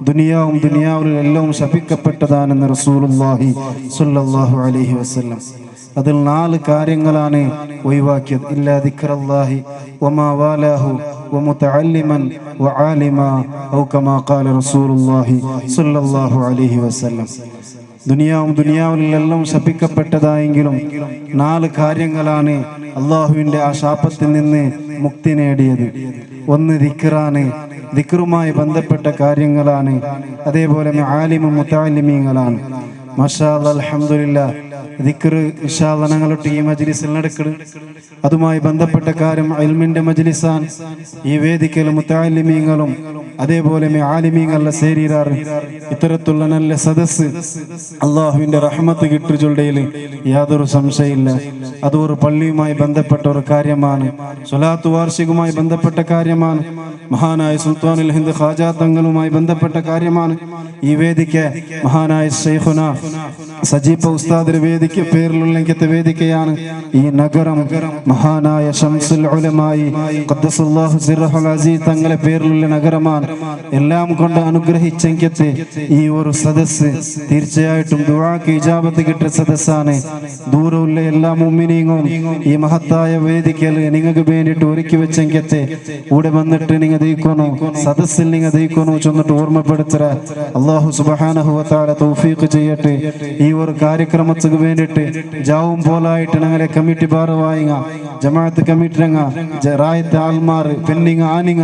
ദുനിയാവും ദുനിയാവിലെല്ലാം ശപിക്കപ്പെട്ടതാണെന്ന് റസൂലുള്ളാഹി സ്വല്ലല്ലാഹു അലൈഹി വസല്ലം. അതിൽ 4 കാര്യങ്ങളാണ് ഒഴിവാക്കിയത്. ഇല്ലാ ദിക്റല്ലാഹി വമാ വാലാഹു വമുതഅല്ലിമൻ വആലിമാ ഔ കമാ ഖാല റസൂലുള്ളാഹി സ്വല്ലല്ലാഹു അലൈഹി വസല്ലം. ദുനിയാവും ദുനിയാവിലെല്ലാം ശപിക്കപ്പെട്ടതായെങ്കിലും 4 കാര്യങ്ങളാണ് അള്ളാഹുവിന്റെ ആ ശാപത്തിൽ നിന്ന് മുക്തി നേടിയത്. ഒന്ന് ദിക്റാണ്, ദിക്റുമായി ബന്ധപ്പെട്ട കാര്യങ്ങളാണ്. അതേപോലെ ആലിമും മുതഅല്ലിമീങ്ങളാണ്. മാഷാ അല്ലാഹ് അൽഹംദുലില്ലാഹ് ദിക്ർ ഇൻഷാ അല്ലാഹ് ഞങ്ങളുടെ ഈ മജ്ലിസിൽ നടക്കും. അതുമായി ബന്ധപ്പെട്ട കാര്യം ഇൽമിന്റെ മജ്ലിസാണ്. ഈ വേദിക്കൽ മുതഅല്ലിമീങ്ങളും അതേപോലെ ആലിമീങ്ങളെ സേരിറാറ്. ഇത്തരത്തിലുള്ള നല്ല സദസ്സ് അള്ളാഹുവിന്റെ റഹ്മത്ത് കിട്ടുചൊല്ലയിൽ യാതൊരു സംശയമില്ല. അതൊരു പള്ളിയുമായി ബന്ധപ്പെട്ട ഒരു കാര്യമാണ്. സ്വലാത്ത് വാർഷികവുമായി ബന്ധപ്പെട്ട കാര്യമാണ്. മഹാനായ സുൽത്താനുൽ ഹിന്ദ് ഖാജ തങ്ങളുമായി ബന്ധപ്പെട്ട കാര്യമാണ്. ഈ വേദിക്ക് മഹാനായ ശൈഖുന സജീബ ഉസ്താദിന്റെ വേദിക്ക് പേരിലുള്ളത്തെ വേദിക്കയാണ്. ഈ നഗരം മഹാനായ ശംസുൽ ഉലമായി ഖദ്ദസല്ലാഹു സിർറഹുൽ അസീസ് തങ്ങളെ പേരിലുള്ള നഗരമാണ്. എല്ലാം കൊണ്ട് അനുഗ്രഹിച്ചെങ്കത്തെ ഈ ഒരു സദസ്സ് തീർച്ചയായിട്ടും ദുആക്ക് ഇജാബത്ത് കിട്ടിയ സദസ്സാണ്. ദൂരമുള്ള എല്ലാ മുഅ്മിനീങ്ങളും ഈ മഹത്തായ വേദിക്കൽ നിങ്ങൾക്ക് വേണ്ടിയിട്ട് ഒരുക്കി വെച്ചെങ്കത്തെ ഇവിടെ വന്നിട്ട് നിങ്ങൾ ദൈക്കണോ, സദസ്സിൽ നിങ്ങൾ ദൈക്കണോ ചെന്നിട്ട് ഓർമ്മപ്പെടുത്തര. അല്ലാഹു സുബ്ഹാനഹു വ തആല തൗഫീഖ് ചെയ്യട്ടെ. ഈ ഒരു കാര്യക്രമത്തിന് വേണ്ടിയിട്ട് ജാവും പോലായിട്ട് ഞങ്ങളെ കമ്മിറ്റി ഭാരവാഹിങ്ങ ജമാഅത്ത് കമ്മിറ്റി രംഗ റായത്തെ ആൽമാർ പെണ്ണിങ്ങ ആനിങ്ങ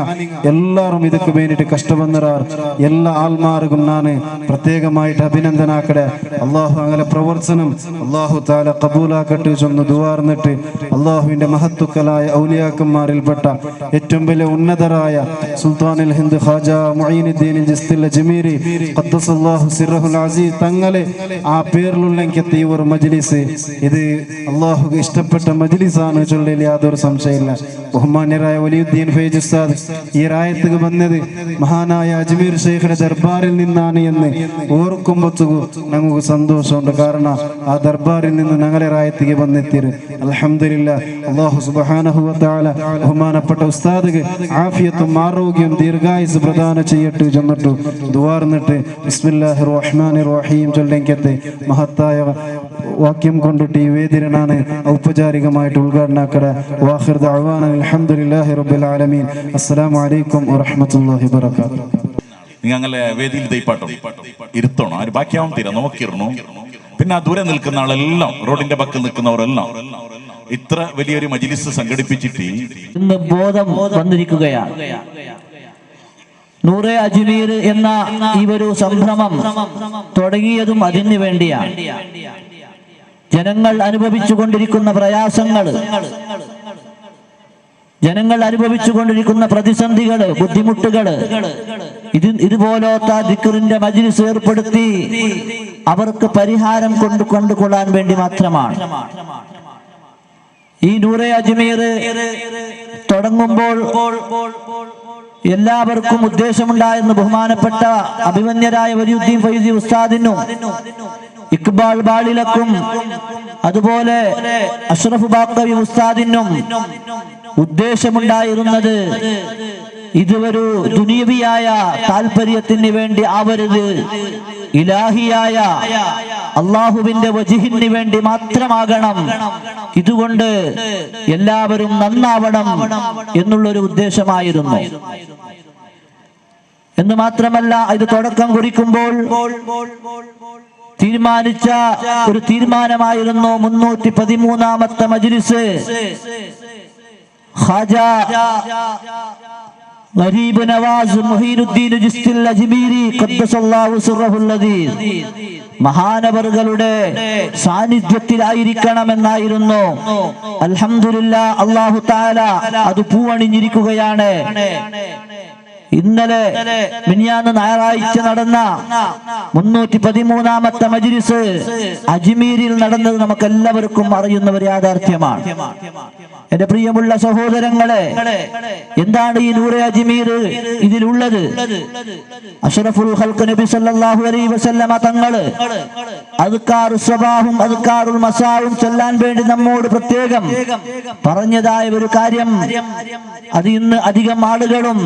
എല്ലാവരും ഇതൊക്കെ വേണ്ടിയിട്ട് കഷ്ടവന്നറാർ എല്ലാ ആൽമാർക്കും ഞാൻ പ്രത്യേകമായിട്ട് അഭിനന്ദനാക്കടെ. അള്ളാഹു അങ്ങനെ പ്രവർത്തനം അള്ളാഹു താല കബൂലാക്കട്ടെ ചൊന്ന് ദുവാർന്നിട്ട് അള്ളാഹുവിന്റെ മഹത്തുക്കളായ ഔലിയാക്കന്മാരിൽപ്പെട്ട ഏറ്റവും വലിയ ഉന്നതരായ സുൽത്താനുൽ ഹിന്ദ് ഖാജ മുഈനുദ്ദീൻ ജിസ്തിൽ അജ്മീരി ഖദ്ദസല്ലാഹു സിർറഹുൽ അസീസ് തങ്ങളെ ആ പേരിലുള്ളെങ്കിൽ ഈ ഒരു മജ്ലിസ് ഇത് അള്ളാഹുക്ക് ഇഷ്ടപ്പെട്ട മജ്ലിസാണ് ചൊല്ലിൽ യാതൊരു സംശയമില്ല. ബഹുമാന്യരായ വലിയുദ്ദീൻ ഫൈജ് ഉസ്താദ് ഈ റായത്തുക്ക് വന്നത് മഹാനായ അജ്മീർ ഷെയ്ഖിന്റെ ദർബാറിൽ നിന്നാണ് എന്ന് ഓർക്കുമ്പോഴത്തേക്കും ഞങ്ങൾക്ക് സന്തോഷമുണ്ട്. കാരണം ആ ദർബാറിൽ നിന്ന് ഞങ്ങളെ റായത്തേക്ക് വന്നെത്തിയത് അൽഹംദുലില്ലാ. അല്ലാഹു സുബ്ഹാനഹു വ തആല ബഹുമാനപ്പെട്ട ഉസ്താദിക്ക് ആഫിയത്തും ആരോഗ്യവും ദീർഘായുസ് പ്രദാനം ചെയ്യട്ടെ ചെന്നിട്ടു ദുആർന്നിട്ട് ബിസ്മില്ലാഹിർ റഹ്മാനിർ റഹീം ചൊല്ലിക്കത്തെ മഹത്തായ വാക്യം കൊണ്ടിട്ട് ഈ വേദിനാണ് ഔപചാരികമായിട്ട് ഉദ്ഘാടനാക്കട. വാഖിർ ദഅവാന അൽഹംദുലില്ലാഹി റബ്ബിൽ ആലമീൻ. അസ്സലാമു അലൈക്കും വറഹ്മത്തുള്ളാഹി വബറകാതുഹു. നിങ്ങളെ വേദിയിൽ ദൈപ്പാട്ടം ഇരുത്തണം, ആര് ബാക്കിയാവും തീരാ നോക്കിയിരുന്നു. പിന്നെ ആ ദൂരെ നിൽക്കുന്ന ആളെല്ലാം റോഡിന്റെ പക്കൽ നിൽക്കുന്നവരെല്ലാം ഇത്ര വലിയൊരു മജ്ലിസ് സംഘടിപ്പിച്ചിട്ട് ഇന്ന് ബോധം വന്നിരിക്കുകയാണ്. നൂറെ അജ്മീർ എന്ന ഈ ഒരു സംരംഭം തുടങ്ങിയതും അതിനു വേണ്ടിയാണ്. ജനങ്ങൾ അനുഭവിച്ചുകൊണ്ടിരിക്കുന്ന പ്രയാസങ്ങൾ, ജനങ്ങൾ അനുഭവിച്ചുകൊണ്ടിരിക്കുന്ന പ്രതിസന്ധികള്, ബുദ്ധിമുട്ടുകള്, ഇതുപോലത്തെ ദിക്റിന്റെ മജ്ലിസ് ഏർപ്പെടുത്തി അവർക്ക് പരിഹാരം കൊണ്ടുകൊള്ളാൻ വേണ്ടി മാത്രമാണ്. ഈ നൂറെ അജ്മീർ തുടങ്ങുമ്പോൾ എല്ലാവർക്കും ഉദ്ദേശമുണ്ടായെന്ന് ബഹുമാനപ്പെട്ട അഭിമന്യരായ വലിയുദ്ദീൻ ഫൈസി ഉസ്താദിനും ഇക്ബാൽ ബാളിലക്കും അതുപോലെ അഷ്റഫ് ബാക്കവി ഉസ്താദിനും ഉദ്ദേശമുണ്ടായിരുന്നത് ഇതൊരു ദുനിയവിയായ താല്പര്യത്തിന് വേണ്ടി ആവരുത്, ഇലാഹിയായ അള്ളാഹുവിന്റെ വജ്ഹിന് വേണ്ടി മാത്രമാകണം, ഇതുകൊണ്ട് എല്ലാവരും നന്നാവണം എന്നുള്ളൊരു ഉദ്ദേശമായിരുന്നു. എന്ന് മാത്രമല്ല, ഇത് തുടക്കം കുറിക്കുമ്പോൾ തീരുമാനിച്ച ഒരു തീരുമാനമായിരുന്നു 313ാമത്തെ മജ്ലിസ് ഖാജ ഗരീബ് നവാസ് മുഈനുദ്ദീൻ ജിസ്തിൽ അജ്മീരി ഖദ്ദസല്ലാഹു സിർറഹുൽ അസീസ് മഹാനവറുകളുടെ സാന്നിധ്യത്തിലായിരിക്കണമെന്നായിരുന്നു. അൽഹംദുലില്ലാഹ്, അല്ലാഹു തആല അത് പൂവണിഞ്ഞിരിക്കുകയാണ്. ഇന്നലെ മിനിയാന്ന് ഞായറാഴ്ച നടന്ന 313ാമത്തെ മജ്ലിസ് അജ്മീരിൽ നടന്നത് നമുക്ക് എല്ലാവർക്കും അറിയുന്ന ഒരു യാഥാർത്ഥ്യമാണ്. എന്റെ പ്രിയമുള്ള സഹോദരങ്ങളെ, എന്താണ് ഈ നൂറെ അജ്മീർ ഇതിലുള്ളത്? അഷ്റഫുൽ ഖൽഖ് നബി സല്ലല്ലാഹു അലൈഹി വസല്ലമ തങ്ങള് അദ്കാർ സബാഹും അദ്കാറുൽ മസാവും ചൊല്ലാൻ വേണ്ടി നമ്മോട് പ്രത്യേകം പറഞ്ഞതായ ഒരു കാര്യം, അത് ഇന്ന് അധികം ആളുകളും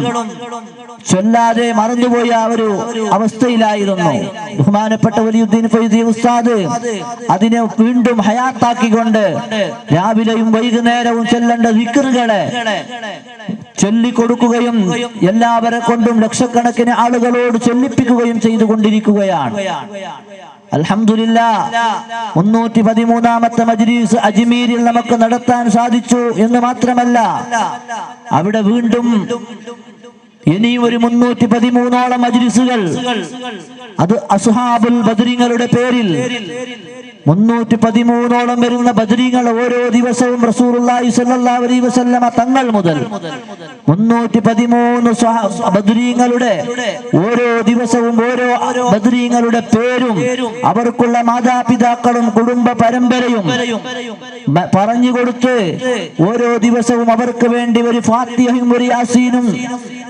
ചൊല്ലാതെ മറന്നുപോയ ഒരു അവസ്ഥയിലായിരുന്നു. ബഹുമാനപ്പെട്ട വലിയുദ്ദീൻ ഫൈസി ഉസ്താദ് അതിനെ വീണ്ടും ഹയാത്താക്കിക്കൊണ്ട് രാവിലെയും വൈകുന്നേരവും ചൊല്ലേണ്ട ദിക്റുകളെ ചൊല്ലിക്കൊടുക്കുകയും എല്ലാവരെ കൊണ്ടും ലക്ഷക്കണക്കിന് ആളുകളോട് ചൊല്ലിപ്പിക്കുകയും ചെയ്തുകൊണ്ടിരിക്കുകയാണ്. അൽഹംദുലില്ലാഹ്, 313ാമത്തെ മജ്ലിസ് അജ്മീരിൽ നമുക്ക് നടത്താൻ സാധിച്ചു എന്ന് മാത്രമല്ല, അവിടെ വീണ്ടും ഇനിയും ഒരു 313ഓളം മജ്ലിസുകൾ, അത് അസ്ഹാബുൽ ബദ്രീങ്ങളുടെ പേരിൽ 313ഓളം വരുന്ന ബദ്രീങ്ങൾ ഓരോ ദിവസവും റസൂലുള്ളാഹി സ്വല്ലല്ലാഹു അലൈഹി വസല്ലമ തങ്ങൾ മുതൽ 313 ബദ്രീങ്ങളുടെ ഓരോ ദിവസവും ഓരോ ബദ്രീങ്ങളുടെ പേരും അവർക്കുള്ള മാതാപിതാക്കളും കുടുംബ പരമ്പരയും പറഞ്ഞു കൊടുത്ത് ഓരോ ദിവസവും അവർക്ക് വേണ്ടി ഒരു ഫാത്തിഹയും ഒരു യാസീനും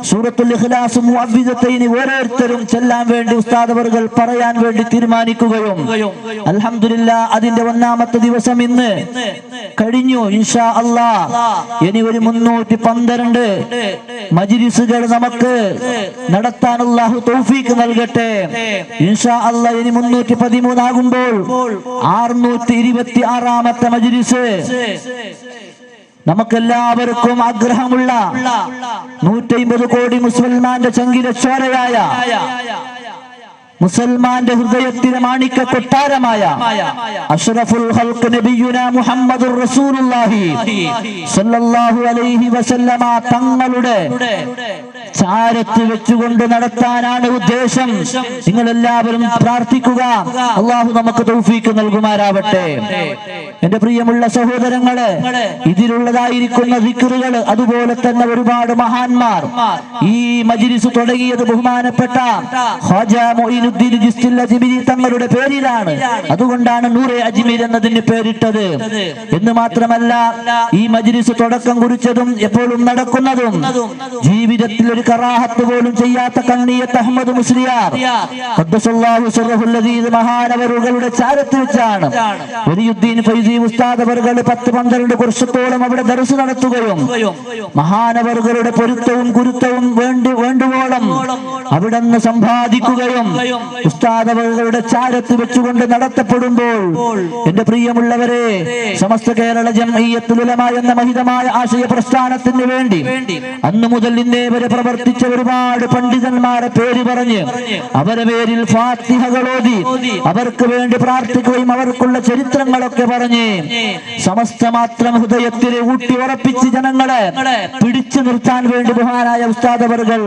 സൂറത്തുൽ ഇഖ്ലാസും മുഅവ്വിദത്തൈനി ഓരോരുത്തരും ചൊല്ലാൻ വേണ്ടി ഉസ്താദ് അവർകൾ പറയാൻ വേണ്ടി തീരുമാനിക്കുകയും അൽഹംദുലില്ലാഹ് അതിന്റെ 1ാമത്തെ ദിവസം ഇന്ന് കഴിഞ്ഞു. ഇൻഷാ അല്ലാഹ് ഇനി ഒരു 312 മജ്ലിസുകൾ നമുക്ക് നടത്താൻ അല്ലാഹു തൗഫീഖ് നൽകട്ടെ. ഇൻഷാ അല്ലാഹ് ഇനി 313 ആകുമ്പോൾ 626ാമത്തെ മജ്ലിസ് നമുക്കെല്ലാവർക്കും ആഗ്രഹമുള്ള 150 കോടി മുസ്ലിമാന്റെ ചങ്കിലെ ചോരയായ മുസൽമാന്റെ ഹൃദയത്തിലെ മാണിക്ക കൊട്ടാരമായ അഷ്റഫുൽ ഖൽഖ് നബിയുനാ മുഹമ്മദുർ റസൂലുള്ളാഹി സ്വല്ലല്ലാഹു അലൈഹി വസല്ലമ തങ്ങളുടെ ചാരത്ത് വെച്ചുകൊണ്ട് നടത്താനാണ് ഉദ്ദേശം. നിങ്ങൾ എല്ലാവരും പ്രാർത്ഥിക്കുക, അള്ളാഹു നമുക്ക് തൗഫീക്ക് നൽകുമാറാവട്ടെ. എന്റെ പ്രിയമുള്ള സഹോദരങ്ങളെ, ഇതിലുള്ളതായിരിക്കുന്ന ദിക്റുകൾ, അതുപോലെ തന്നെ ഒരുപാട് മഹാന്മാർ ഈ മജ്ലിസ് തുടങ്ങിയത് ബഹുമാനപ്പെട്ട ഖാജാ മൊയ്നുദ്ദീൻ ചിശ്തി അജ്മീരി തങ്ങളുടെ പേരിലാണ്. അതുകൊണ്ടാണ് നൂറെ അജ്മീർ എന്നതിന് പേരിട്ടത്. എന്ന് മാത്രമല്ല, ഈ മജ്ലിസ് തുടക്കം കുറിച്ചതും എപ്പോഴും നടക്കുന്നതും ജീവിതത്തിൽ ഒരു കറാഹത്ത് പോലും ചെയ്യാത്ത കണ്ണിയത്ത് അഹ്മദ് മുസ്ലിയാർ ഖദ്ദസല്ലാഹു സിർറഹുൽ അസീസ് മഹാനവറുകളുടെ ചാരത്ത് വെച്ചാണ് വലിയുദ്ദീൻ ഫൈസി ഉസ്താദ് അവറുകൾ 10-12 വർഷത്തോളം അവിടെ ദർസ് നടത്തുകയും മഹാനവറുകളുടെ പൊരുത്തവും ഗുരുത്വവും വേണ്ടുവോളം അവിടെ നിന്ന് സമ്പാദിക്കുകയും ഉസ്താദ് അവറുകളുടെ ചാരത്ത് വെച്ചുകൊണ്ട് നടത്തപ്പെടുമ്പോൾ, എന്റെ പ്രിയമുള്ളവരെ, സമസ്ത കേരള ജംഇയ്യത്തുൽ ഉലമാ എന്ന മഹിതമായ ആശയ പ്രസ്ഥാനത്തിന് വേണ്ടി അന്നു മുതൽ ഇന്നേ വരെ പ്രവർത്തിച്ച ഒരുപാട് പണ്ഡിതന്മാരെ പേര് പറഞ്ഞ് അവരുടെ പേരിൽ ഫാത്തിഹകൾ ഓതി അവർക്ക് വേണ്ടി പ്രാർത്ഥിക്കുകയും അവർക്കുള്ള ചരിത്രങ്ങളൊക്കെ പറഞ്ഞ് സമസ്ത മാത്രം ഹൃദയത്തിൽ ഊട്ടി ഉറപ്പിച്ച് ജനങ്ങളെ പിടിച്ചു നിർത്താൻ വേണ്ടി ബഹുമാനായ ഉസ്താദ് അവർകൾ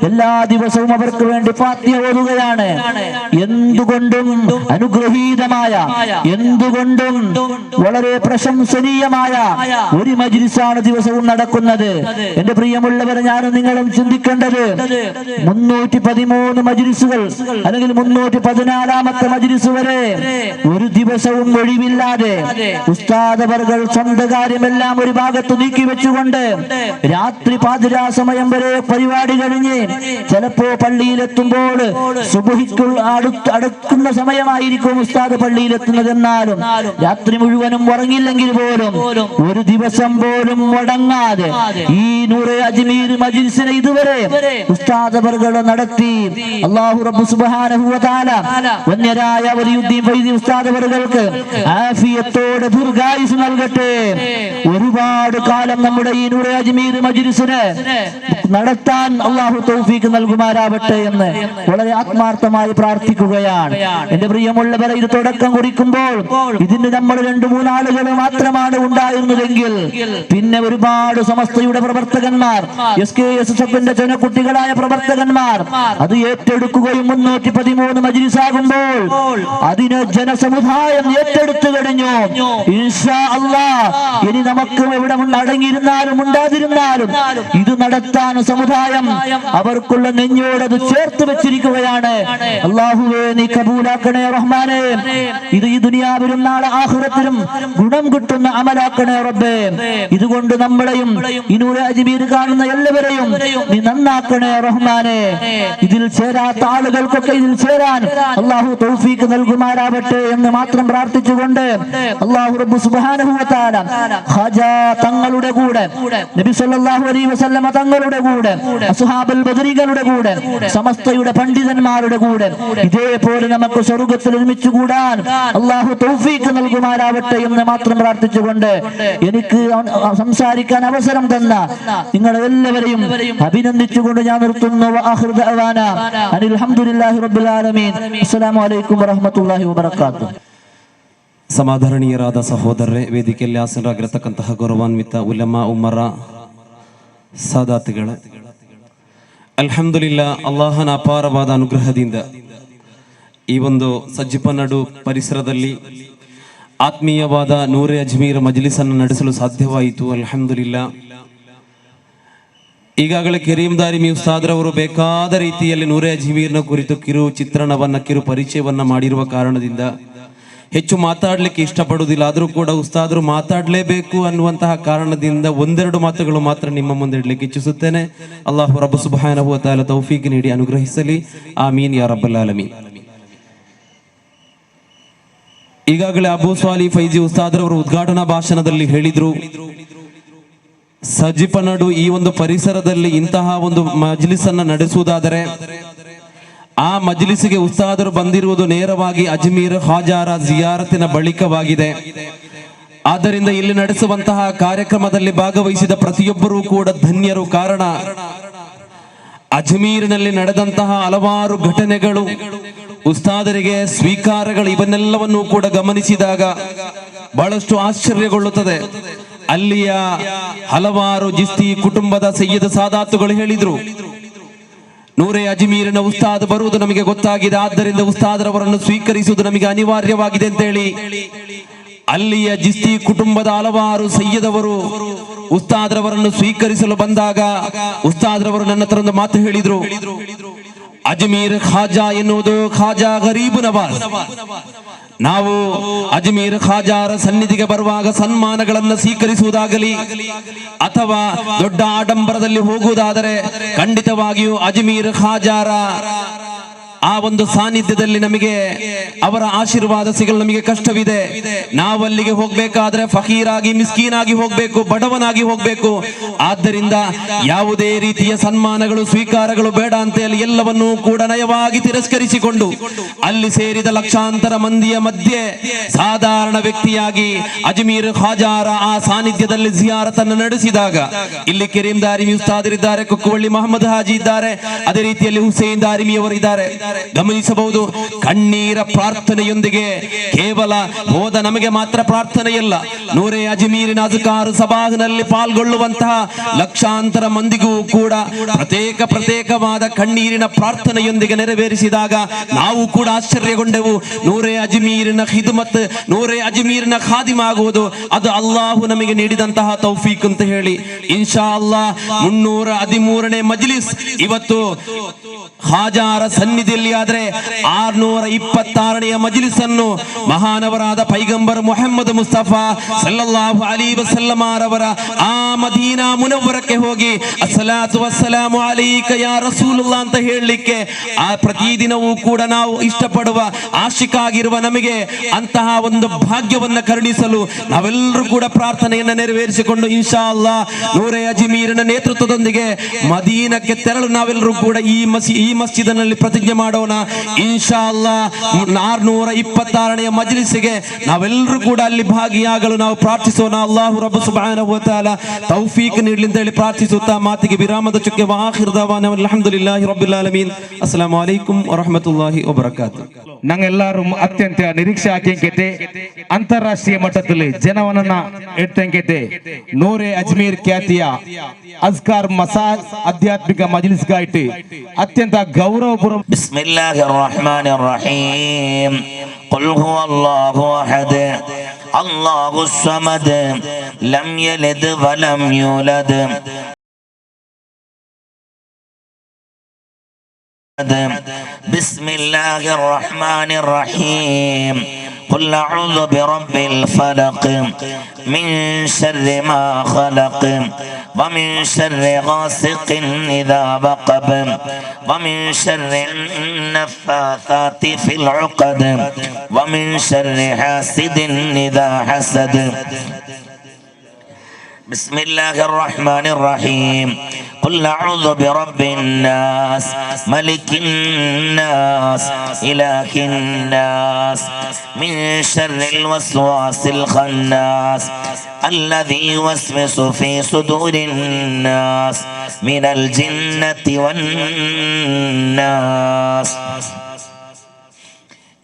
എല്ലാ ദിവസവും അവർക്ക് വേണ്ടി ഫാത്തിഹ ഓതുകയാണ്. എന്തുകൊണ്ടും അനുഗ്രഹീതമായ, എന്തുകൊണ്ടും വളരെ പ്രശംസനീയമായ ഒരു മജ്ലിസാണ് ദിവസവും നടക്കുന്നത്. എന്റെ പ്രിയമുള്ളവരെ, ഞാനും നിങ്ങളും ചിന്തിക്കേണ്ടത് 313 മജ്ലിസുകൾ അല്ലെങ്കിൽ 314ാമത്തെ മജ്ലിസ് വരെ ഒരു ദിവസവും ഒഴിവില്ലാതെ ഉസ്താദ് അവർകൾ സ്വന്തം കാര്യമെല്ലാം ഒരു ഭാഗത്ത് നീക്കി വെച്ചുകൊണ്ട് രാത്രി പാതിരാ സമയം വരെ പരിപാടി കഴിഞ്ഞ് ചിലപ്പോ പള്ളിയിലെത്തുമ്പോൾ സുബ്ഹിക്ക് അടുക്കുന്ന സമയമായിരിക്കും ഉസ്താദ് പള്ളിയിലെത്തുന്നതെന്നാലും രാത്രി മുഴുവനും ഉറങ്ങില്ലെങ്കിൽ പോലും ഒരു ദിവസം പോലും മുടങ്ങാതെ ഈ നൂറെ അജ്മീർ മജ്ലിസിനെ ഇതുവരെ ഉസ്താദ് അവർകൾ നടത്തി. അല്ലാഹു റബ്ബ് സുബ്ഹാനഹു വ തആല വന്യരായ വലിയുദ്ദീൻ ഫൈസി ഉസ്താദ് അവർകൾക്ക് ആഫിയത്തോടെ ദീർഘായുസ് നൽകട്ടെ. ഒരുപാട് കാലം നമ്മുടെ ഈ നൂറെ അജ്മീർ മജ്ലിസിനെ നടത്താൻ അല്ലാഹു തൗഫീഖ് നൽകുമാറാവട്ടെ എന്ന് വളരെ ആത്മാർത്ഥമായി പ്രാർത്ഥിക്കുകയാണ്. എന്റെ പ്രിയമുള്ളവരെ, ഇത് തുടക്കം കുറിക്കുമ്പോൾ ഇതിന് നമ്മൾ 2-3 ആളുകൾ മാത്രമാണ് ഉണ്ടായിരുന്നതെങ്കിൽ പിന്നെ ഒരുപാട് സമസ്തയുടെ പ്രവർത്തകന്മാർ, SKSSFന്റെ ജനകുട്ടികളായ പ്രവർത്തകന്മാർ അത് ഏറ്റെടുക്കുകയും 313 മജ്ലിസാകുമ്പോൾ അതിന് ജനസമുദായം ഏറ്റെടുത്തു കഴിഞ്ഞു. ഇൻഷാ അല്ലാഹ് ഇനി നമുക്ക് എവിടെ അടങ്ങിയിരുന്നാലും ഉണ്ടാതിരുന്നാലും ഇത് നടത്താൻ സമുദായം അവർക്കുള്ള നെഞ്ഞോട് അത് ചേർത്ത് വെച്ചിരിക്കുകയാണ്. അല്ലാഹുവേ, നീ കബൂലാക്കണേ റഹ്മാനേ. ഇത് ഈ ദുനിയാവിലും നാളെ ആഖിറത്തിലും ഗുണം കിട്ടുന്ന അമലാക്കണേ റബ്ബേ. ഇതുകൊണ്ട് നമ്മളെയും ഈ നൂറെ അജ്മീർ കാണുന്ന എല്ലാവരെയും നീ നന്നാക്കണേ റഹ്മാനേ. ഇതിൽ ചേരാത്ത ആളുകൾക്കൊക്കെ ഇതിൽ ചേരാൻ അല്ലാഹു തൗഫീഖ് നൽകുമാറാവട്ടെ എന്ന് മാത്രം പ്രാർത്ഥിച്ചുകൊണ്ട് അല്ലാഹു റബ്ബ് സുബ്ഹാനഹു വ തആല ഖാജാ തങ്ങളുടെ കൂടെ, നബി സല്ലല്ലാഹു അലൈഹി വസല്ലമ തങ്ങളുടെ കൂടെ, അസ്ഹാബുൽ ബദരികളുടെ കൂടെ, സമസ്തയുടെ പണ്ഡിതന്മാരുടെ കൂടെ ഇതേപോലെ നമുക്ക് സ്വർഗ്ഗത്തിൽ ഒരുമിച്ച് കൂടാൻ അല്ലാഹു തൗഫീഖ് നൽകുമാറാവട്ടെ എന്ന് മാത്രം പ്രാർത്ഥിച്ചുകൊണ്ട് എനിക്ക് സംസാരിക്കാൻ അവസരം തന്ന നിങ്ങളെ എല്ലാവരെയും അഭിനന്ദിച്ചുകൊണ്ട് ഞാൻ നിർത്തുന്നു. വആഖിറു ദഅവാനാ അനിൽ ഹംദുലില്ലാഹി റബ്ബിൽ ആലമീൻ. അസ്സലാമു അലൈക്കും വറഹ്മത്തുള്ളാഹി വബറകാതുഹു. ಸಮಾಧಾರಣೀಯರಾದ ಸಹೋದರರೇ, ವೇದಿಕೆಯಲ್ಲಿ ಆಸನರಾಗಿರತಕ್ಕಂತಹ ಗೌರವಾನ್ವಿತ ಉಲಮಾ ಉಮ್ಮರ ಸಾದಾತಿಗಳೇ, ಅಲ್ಹಮ್ದುಲಿಲ್ಲಾ, ಅಲ್ಲಾಹನ ಅಪಾರವಾದ ಅನುಗ್ರಹದಿಂದ ಈ ಒಂದು ಸಜ್ಜಿಪನಡು ಪರಿಸರದಲ್ಲಿ ಆತ್ಮೀಯವಾದ ನೂರೆ ಅಜ್ಮೀರ್ ಮಜ್ಲಿಸನ್ನು ನಡೆಸಲು ಸಾಧ್ಯವಾಯಿತು. ಅಲ್ಹಮ್ದುಲಿಲ್ಲಾ. ಈಗಾಗಲೇ ಕರೀಂ ದಾರಿಮಿ ಉಸ್ತಾದ್ರವರು ಬೇಕಾದ ರೀತಿಯಲ್ಲಿ ನೂರೆ ಅಜ್ಮೀರ್ನ ಕುರಿತು ಕಿರು ಚಿತ್ರಣವನ್ನ, ಕಿರು ಪರಿಚಯವನ್ನ ಮಾಡಿರುವ ಕಾರಣದಿಂದ ಹೆಚ್ಚು ಮಾತಾಡಲಿಕ್ಕೆ ಇಷ್ಟಪಡುವುದಿಲ್ಲ. ಆದರೂ ಕೂಡ ಉಸ್ತಾದರು ಮಾತಾಡಲೇಬೇಕು ಅನ್ನುವಂತಹ ಕಾರಣದಿಂದ 1-2 ಮಾತುಗಳು ಮಾತ್ರ ನಿಮ್ಮ ಮುಂದೆ ಇಡಲಿಕ್ಕೆ ಇಚ್ಛಿಸುತ್ತೇನೆ. ಅಲ್ಲಾಹು ರಬ್ಬ್ ಸುಬ್ಹಾನಹು ವ ತಆಲ ತೌಫೀಕ್ ನೀಡಿ ಅನುಗ್ರಹಿಸಲಿ. ಆಮೀನ್ ಯಾ ರಬ್ಬಲ್ ಆಲಮೀನ್. ಈಗಾಗಲೇ ಅಬೂ ಸ್ವಾಲಿ ಫೈಜಿ ಉಸ್ತಾದ್ರವರು ಉದ್ಘಾಟನಾ ಭಾಷಣದಲ್ಲಿ ಹೇಳಿದ್ರು, ಸಜಿಪನಡು ಈ ಒಂದು ಪರಿಸರದಲ್ಲಿ ಇಂತಹ ಒಂದು ಮಜ್ಲಿಸನ್ನ ನಡೆಸುವುದಾದರೆ ಆ ಮಜ್ಲಿಸಿಗೆ ಉಸ್ತಾದರು ಬಂದಿರುವುದು ನೇರವಾಗಿ ಅಜ್ಮೀರ್ ಹಾಜಾರ ಜಿಯಾರತಿನ ಬಳಿಕವಾಗಿದೆ. ಆದ್ದರಿಂದ ಇಲ್ಲಿ ನಡೆಸುವಂತಹ ಕಾರ್ಯಕ್ರಮದಲ್ಲಿ ಭಾಗವಹಿಸಿದ ಪ್ರತಿಯೊಬ್ಬರೂ ಕೂಡ ಧನ್ಯರು. ಕಾರಣ ಅಜ್ಮೀರಿನಲ್ಲಿ ನಡೆದಂತಹ ಹಲವಾರು ಘಟನೆಗಳು ಉಸ್ತಾದರಿಗೆ ಸ್ವೀಕಾರಗಳು ಇವನ್ನೆಲ್ಲವನ್ನೂ ಕೂಡ ಗಮನಿಸಿದಾಗ ಬಹಳಷ್ಟು ಆಶ್ಚರ್ಯಗೊಳ್ಳುತ್ತದೆ. ಅಲ್ಲಿಯ ಹಲವಾರು ಜಿಸ್ತಿ ಕುಟುಂಬದ ಸಯ್ಯದ ಸಾದಾತುಗಳು ಹೇಳಿದ್ರು, ನೂರೇ ಅಜ್ಮೀರಿನ ಉಸ್ತಾದ್ ಬರುವುದು ನಮಗೆ ಗೊತ್ತಾಗಿದೆ, ಆದ್ದರಿಂದ ಉಸ್ತಾದರವರನ್ನು ಸ್ವೀಕರಿಸುವುದು ನಮಗೆ ಅನಿವಾರ್ಯವಾಗಿದೆ ಅಂತ ಹೇಳಿ ಅಲ್ಲಿಯ ಜಿಸ್ತಿ ಕುಟುಂಬದ ಹಲವಾರು ಸಯ್ಯದವರು ಉಸ್ತಾದ್ರವರನ್ನು ಸ್ವೀಕರಿಸಲು ಬಂದಾಗ ಉಸ್ತಾದ್ರವರು ನನ್ನ ಹತ್ರ ಒಂದು ಮಾತು ಹೇಳಿದ್ರು, ಅಜ್ಮೀರ್ ಖಾಜಾ ಎನ್ನುವುದು ಖಾಜಾ ಗರೀಬ್ ನವಾಜ್. ನಾವು ಅಜ್ಮೀರ್ ಖಾಜಾರ ಸನ್ನಿಧಿಗೆ ಬರುವಾಗ ಸನ್ಮಾನಗಳನ್ನು ಸ್ವೀಕರಿಸುವುದಾಗಲಿ ಅಥವಾ ದೊಡ್ಡ ಆಡಂಬರದಲ್ಲಿ ಹೋಗುವುದಾದರೆ ಖಂಡಿತವಾಗಿಯೂ ಅಜ್ಮೀರ್ ಖಾಜಾರ ಆ ಒಂದು ಸಾನ್ನಿಧ್ಯದಲ್ಲಿ ನಮಗೆ ಅವರ ಆಶೀರ್ವಾದ ಸಿಗಲು ನಮಗೆ ಕಷ್ಟವಿದೆ. ನಾವು ಅಲ್ಲಿಗೆ ಹೋಗ್ಬೇಕಾದ್ರೆ ಫಕೀರಾಗಿ ಮಿಸ್ಕೀನಾಗಿ ಹೋಗ್ಬೇಕು, ಬಡವನಾಗಿ ಹೋಗ್ಬೇಕು. ಆದ್ದರಿಂದ ಯಾವುದೇ ರೀತಿಯ ಸನ್ಮಾನಗಳು ಸ್ವೀಕಾರಗಳು ಬೇಡ ಅಂತ ಹೇಳಿ ಎಲ್ಲವನ್ನೂ ಕೂಡ ನಯವಾಗಿ ತಿರಸ್ಕರಿಸಿಕೊಂಡು ಅಲ್ಲಿ ಸೇರಿದ ಲಕ್ಷಾಂತರ ಮಂದಿಯ ಮಧ್ಯೆ ಸಾಧಾರಣ ವ್ಯಕ್ತಿಯಾಗಿ ಅಜ್ಮೀರ್ ಖಾಜಾರ ಆ ಸಾನ್ನಿಧ್ಯದಲ್ಲಿ ಜಿಯಾರತನ್ನು ನಡೆಸಿದಾಗ ಇಲ್ಲಿ ಕರೀಂ ದಾರಿಮಿ ಉಸ್ತಾದರಿದ್ದಾರೆ, ಕೊಕ್ಕುವಳ್ಳಿ ಮಹಮ್ಮದ್ ಹಾಜಿ ಇದ್ದಾರೆ, ಅದೇ ರೀತಿಯಲ್ಲಿ ಹುಸೇನ್ ದಾರಿಮಿಯವರಿದ್ದಾರೆ. ಗಮನಿಸಬಹುದು, ಕಣ್ಣೀರ ಪ್ರಾರ್ಥನೆಯೊಂದಿಗೆ ಕೇವಲ ಹೋದ ನಮಗೆ ಮಾತ್ರ ಪ್ರಾರ್ಥನೆಯಲ್ಲ, ನೂರೇ ಅಜ್ಮೀರಿನ ಅಜ್ಕಾರ್ ಸಭಾನಲ್ಲಿ ಪಾಲ್ಗೊಳ್ಳುವಂತಹ ಲಕ್ಷಾಂತರ ಮಂದಿಗೂ ಕೂಡ ಪ್ರತ್ಯೇಕವಾದ ಕಣ್ಣೀರಿನ ಪ್ರಾರ್ಥನೆಯೊಂದಿಗೆ ನೆರವೇರಿಸಿದಾಗ ನಾವು ಕೂಡ ಆಶ್ಚರ್ಯಗೊಂಡೆವು. ನೂರೇ ಅಜ್ಮೀರಿನ ಖಿದ್ಮತ್, ನೂರೇ ಅಜ್ಮೀರಿನ ಖಾದಿಮ ಆಗುವುದು ಅದು ಅಲ್ಲಾಹು ನಮಗೆ ನೀಡಿದಂತಹ ತೌಫೀಕ್ ಅಂತ ಹೇಳಿ ಇನ್ಶಾ ಅಲ್ಲಾಹ್ 313ನೇ ಮಜ್ಲಿಸ್ ಇವತ್ತು ಖಾಜಾರ ಸನ್ನಿಧಿಯಲ್ಲಿ ಆದ್ರೆ 626ನೇ ಮಜ್ಲಿಸ್ ಅನ್ನು ಮಹಾನವರಾದ ಪೈಗಂಬರ್ ಮುಹಮ್ಮದ್ ಮುಸ್ತಫಾ ಸಲ್ಲಲ್ಲಾಹು ಅಲೈಹಿ ವಸಲ್ಲಮ ರವರ ಆ ಮದೀನಾ ಮುನವ್ವರಕ್ಕೆ ಹೋಗಿ ಅಸ್ಸಲಾತು ವಸ್ಸಲಾಮು ಅಲೈಕ ಯಾ ರಸೂಲುಲ್ಲಾಹ್ ಅಂತ ಹೇಳಲಿಕ್ಕೆ ಆ ಪ್ರತಿದಿನವೂ ಕೂಡ ನಾವು ಇಷ್ಟಪಡುವ ಆಶಿಕಾಗಿರುವ ನಮಗೆ ಅಂತಹ ಒಂದು ಭಾಗ್ಯವನ್ನ ಕರುಣಿಸಲು ನಾವೆಲ್ಲರೂ ಕೂಡ ಪ್ರಾರ್ಥನೆಯನ್ನ ನೆರವೇರಿಸಿಕೊಂಡು ಇನ್ಶಾ ಅಲ್ಲಾಹ್ ನೂರೇ ಅಜ್ಮೀರಿನ ನೇತೃತ್ವದೊಂದಿಗೆ ಮದೀನಕ್ಕೆ ತೆರಳು ನಾವೆಲ್ಲರೂ ಕೂಡ ಈ ಮಸ್ಜಿದಿನಲ್ಲಿ ಪ್ರತಿಜ್ಞೆ ಮಾಡೋಣ. ಇನ್ಶಾ ಅಲ್ಲಾಹ್ 626ನೇ ಮಜ್ಲಿಸ್ಸಿಗೆ ನಾವೆಲ್ಲರೂ ಕೂಡ ಅಲ್ಲಿ ಭಾಗಿಯಾಗಲು ನಾವು ಪ್ರಾರ್ಥಿಸೋಣ. ಅಲ್ಲಾಹು ರಬ್ಬ ಸುಬ್ಹಾನಹು ವ ತಆಲಾ ತೌಫೀಕ್ ನೀಡಲಿ ಅಂತ ಹೇಳಿ ಪ್ರಾರ್ಥಿಸುತ್ತಾ ಮಾತಿಗೆ ವಿರಾಮದ ಚುಕ್ಕೆ ವಾಖಿರ್ ದವಾನ ಅಲ್ಹಮ್ದುಲಿಲ್ಲಾಹಿ ರಬ್ಬಿಲ್ ಆಲಮೀನ್. ಅಸ್ಸಲಾಮು ಅಲೈಕುಂ ವ ರಹಮತುಲ್ಲಾಹಿ ವ ಬರಕಾತು. ഞങ്ങളെല്ലാവരും അത്യന്ത നിരീക്ഷ ആക്കിയെങ്കത്തെ ಅಂತಾರಾಷ್ಟ್ರೀಯ ಮಟ್ಟದಲ್ಲಿ ಜನವನ್ನ ಎಟ್ಟಂಗೆತೆ ನೂರೇ ಅಜ್ಮೀರ್ ಖ್ಯಾತಿಯ ಅಜ್ಕಾರ್ ಮಸಾಜ್ ಆಧ್ಯಾತ್ಮಿಕ ಮಜ್ಲಿಸ್ಗಾಯಿಟ್ಟು ಅತ್ಯಂತ ಗೌರವಪೂರ್ವ ಬಿಸ್ಮಿಲ್ಲಾಹಿರ್ ರಹಮಾನಿರ್ ರಹೀಮ್ ಕುಲ್ ಹುವಲ್ಲಾಹು ಅಹದ್ ಅಲ್ಲಾಹುಸ್ ಸಮದ್ ಲಂ ಯಲಿದ್ ವಲಂ ಯೂಲದ್ بسم الله الرحمن الرحيم قل أعوذ برب الفلق من شر ما خلق ومن شر غاسق إذا وقب ومن شر النفاثات في العقد ومن شر حاسد إذا حسد بسم الله الرحمن الرحيم قل أعوذ برب الناس ملك الناس إله الناس من شر الوسواس الخناس الذي يوسوس في صدور الناس من الجنة والناس.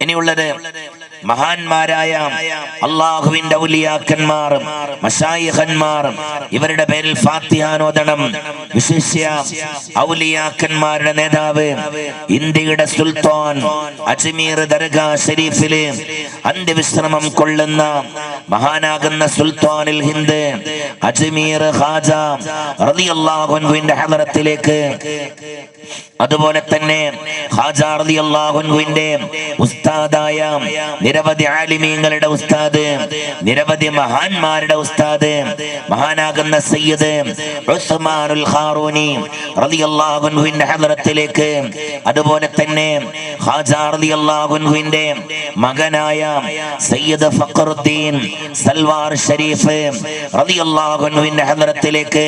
ഇനിയുള്ളത് മഹാന്മാരായ അല്ലാഹുവിന്റെ ഔലിയാക്കന്മാർ മശായിഖന്മാർ ഇവരുടെ പേരിൽ ഫാത്തിഹാനോദണം. വിശിഷ്യ ഔലിയാക്കന്മാരുടെ നേതാവ് ഇന്ത്യയുടെ സുൽത്താൻ അജ്മീർ ദർഗാ ഷരീഫില് അന്ത്യവിശ്രമം കൊള്ളുന്ന മഹാനാകുന്ന സുൽത്താനുൽ ഹിന്ദ് അജ്മീർ ഖാജ റളിയല്ലാഹു അൻഹുവിന്റെ ഹദറത്തിലേക്ക്, അതുപോലെ തന്നെ ഖാജ റളിയല്ലാഹു അൻഹുവിന്റെ ഉസ്താദായ നിരവധി ആലിമീങ്ങളുടെ ഉസ്താദ്, നിരവധി മഹാന്മാരുടെ ഉസ്താദ് മഹാനാകുന്ന സയ്യിദ് ഉസ്മാനുൽ ഖാറൂനി റളിയല്ലാഹു അൻഹുവിന്റെ ഹദറത്തിലേക്ക്, അതുപോലെ തന്നെ ഖാജ റളിയല്ലാഹു അൻഹുവിന്റെ മകനായ സയ്യിദ് ഫഖറുദ്ദീൻ സൽവാർ ഷരീഫ് റളിയല്ലാഹു അൻഹുവിന്റെ ഹദറത്തിലേക്ക്,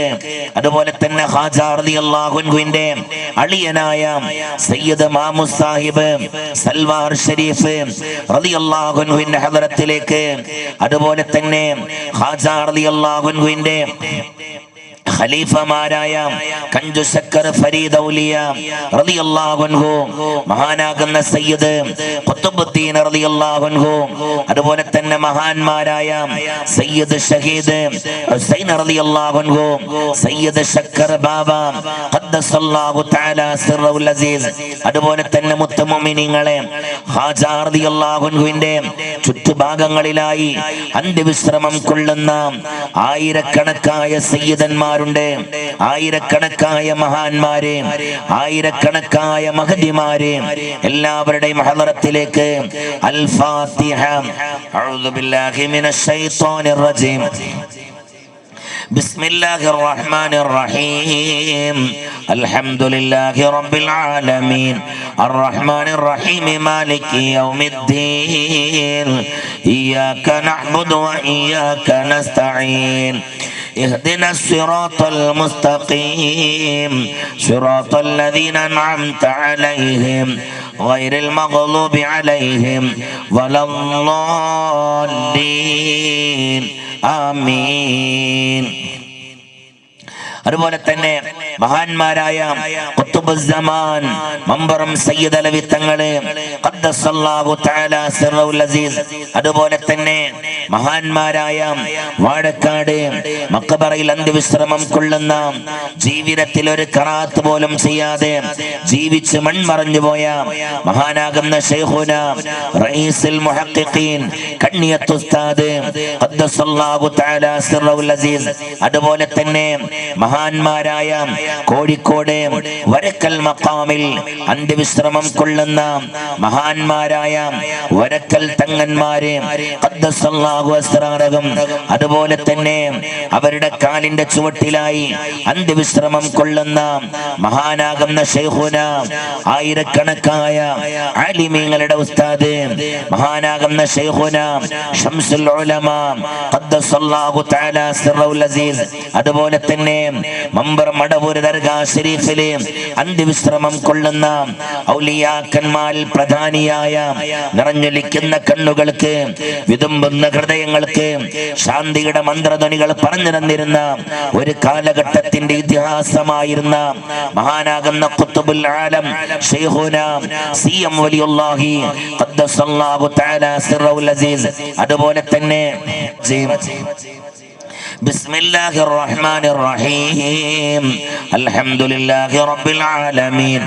അതുപോലെ തന്നെ ഖാജ റളിയല്ലാഹു അൻഹുവിന്റെ അളിയനായ സയ്യിദ് മാമുസ് സാഹിബ് സൽവാർ ഷരീഫ് റളിയല്ലാഹു അൻഹുവിന്റെ ഹദറത്തിലേക്ക്, അതുപോലെ തന്നെ ഖാജ റളിയല്ലാഹു അൻഹുവിന്റെ ഖലീഫമാരായ കഞ്ചു ശക്കർ ഫരീദ് ഔലിയ റളിയല്ലാഹു അൻഹു, മഹാനാകുന്ന സയ്യിദ് ഖുത്ബുദ്ദീൻ റളിയല്ലാഹു അൻഹു, അതുപോലെ തന്നെ മഹാന്മാരായ സയ്യിദ് ഷഹീദ് ഹുസൈൻ റളിയല്ലാഹു അൻഹു, സയ്യിദ് ശക്കർ ബാബ ഖദ്ദസല്ലാഹു തആല സിർറുൽ അസീസ്, അതുപോലെ തന്നെ മുത്തുമുഅ്മിനീങ്ങളെ ഖാജ റളിയല്ലാഹു അൻഹുവിന്റെ ചുറ്റുഭാഗങ്ങളിലായി അന്ത്യവിശ്രമം കൊള്ളുന്ന ആയിരക്കണക്കായ സയ്യിദന്മാരുണ്ട്, ആയിരക്കണക്കായ മഹാന്മാരെ, ആയിരക്കണക്കായ മഹദിമാരെ, എല്ലാവരുടെയും ഹളറത്തിലേക്ക് അൽ ഫാത്തിഹ. അഊദു ബില്ലാഹി മിനശ് ശൈത്വാനിർ റജീം. بسم الله الرحمن الرحيم. الحمد لله رب العالمين الرحمن الرحيم مالك يوم الدين إياك نعبد وإياك نستعين اهدنا الصراط المستقيم صراط الذين أنعمت عليهم غير المغضوب عليهم ولا الضالين ആമീൻ. അതുപോലെ തന്നെ മഹാന്മാരായ ഖുത്ബുസ്സമാൻ മമ്പറം സയ്യിദ് അലവി തങ്ങള് ഖദ്ദസല്ലാഹു തആല സിർറുൽ അസീസ്, അതുപോലെ തന്നെ മഹാന്മാരായ വാഴക്കാട് മഖബറയിൽ അന്ത്യവിശ്രമം കൊള്ളുന്ന, ജീവിതത്തിൽ ഒരു ഖറാത്ത് പോലും ചെയ്യാതെ ജീവിച്ച് മൺമറഞ്ഞു പോയ മഹാനാകുന്ന ശൈഖുന റഈസുൽ മുഹഖഖീൻ കണ്ണിയത്ത് ഉസ്താദ് ഖദ്ദസല്ലാഹു തആല സിർറുൽ അസീസ്, അതുപോലെ തന്നെ മഹാന്മാരായ കോഴിക്കോട് വരക്കൽ മഖാമിൽ അന്ത്യവിശ്രമം കൊള്ളുന്ന മഹാന്മാരായ വരക്കൽ തങ്ങന്മാരെ ഖദ്ദസല്ലാഹു അസ്റാറഹും, അതുപോലെ തന്നെ അവരുടെ കാലിന്റെ ചുവട്ടിലായി അന്ത്യവിശ്രമം കൊള്ളുന്ന മഹാനാകുന്ന ശൈഖുന ആയിരക്കണക്കായ ആലിമീങ്ങളുടെ ഉസ്താദ് മഹാനാകുന്ന ശൈഖുന ശംസുൽ ഉലമ ഖദ്ദസല്ലാഹു തആല സിർറുൽ അസീസ്, അതുപോലെ തന്നെ മമ്പറം മടവൂര് ദർഗാ ശരീഫിലെ അന്ത്യവിശ്രമം കൊള്ളുന്ന ഔലിയാക്കന്മാരിൽ പ്രധാനിയായ നിറഞ്ഞൊലിക്കുന്ന കണ്ണുകൾക്ക്, വിതുമ്പുന്ന ഹൃദയങ്ങൾക്ക് ശാന്തിയുടെ മന്ത്രധ്വനികൾ പറഞ്ഞു തന്നിരുന്ന ഒരു കാലഘട്ടത്തിന്റെ ഇതിഹാസമായിരുന്ന മഹാനാകുന്ന ഖുത്ബുൽ ആലം ശൈഖുന സിഎം വലിയുല്ലാഹി ഖദ്ദസല്ലാഹു തആല സിർറുൽ അസീസ്, അതുപോലെ തന്നെ بسم الله الرحمن الرحيم. الحمد لله رب العالمين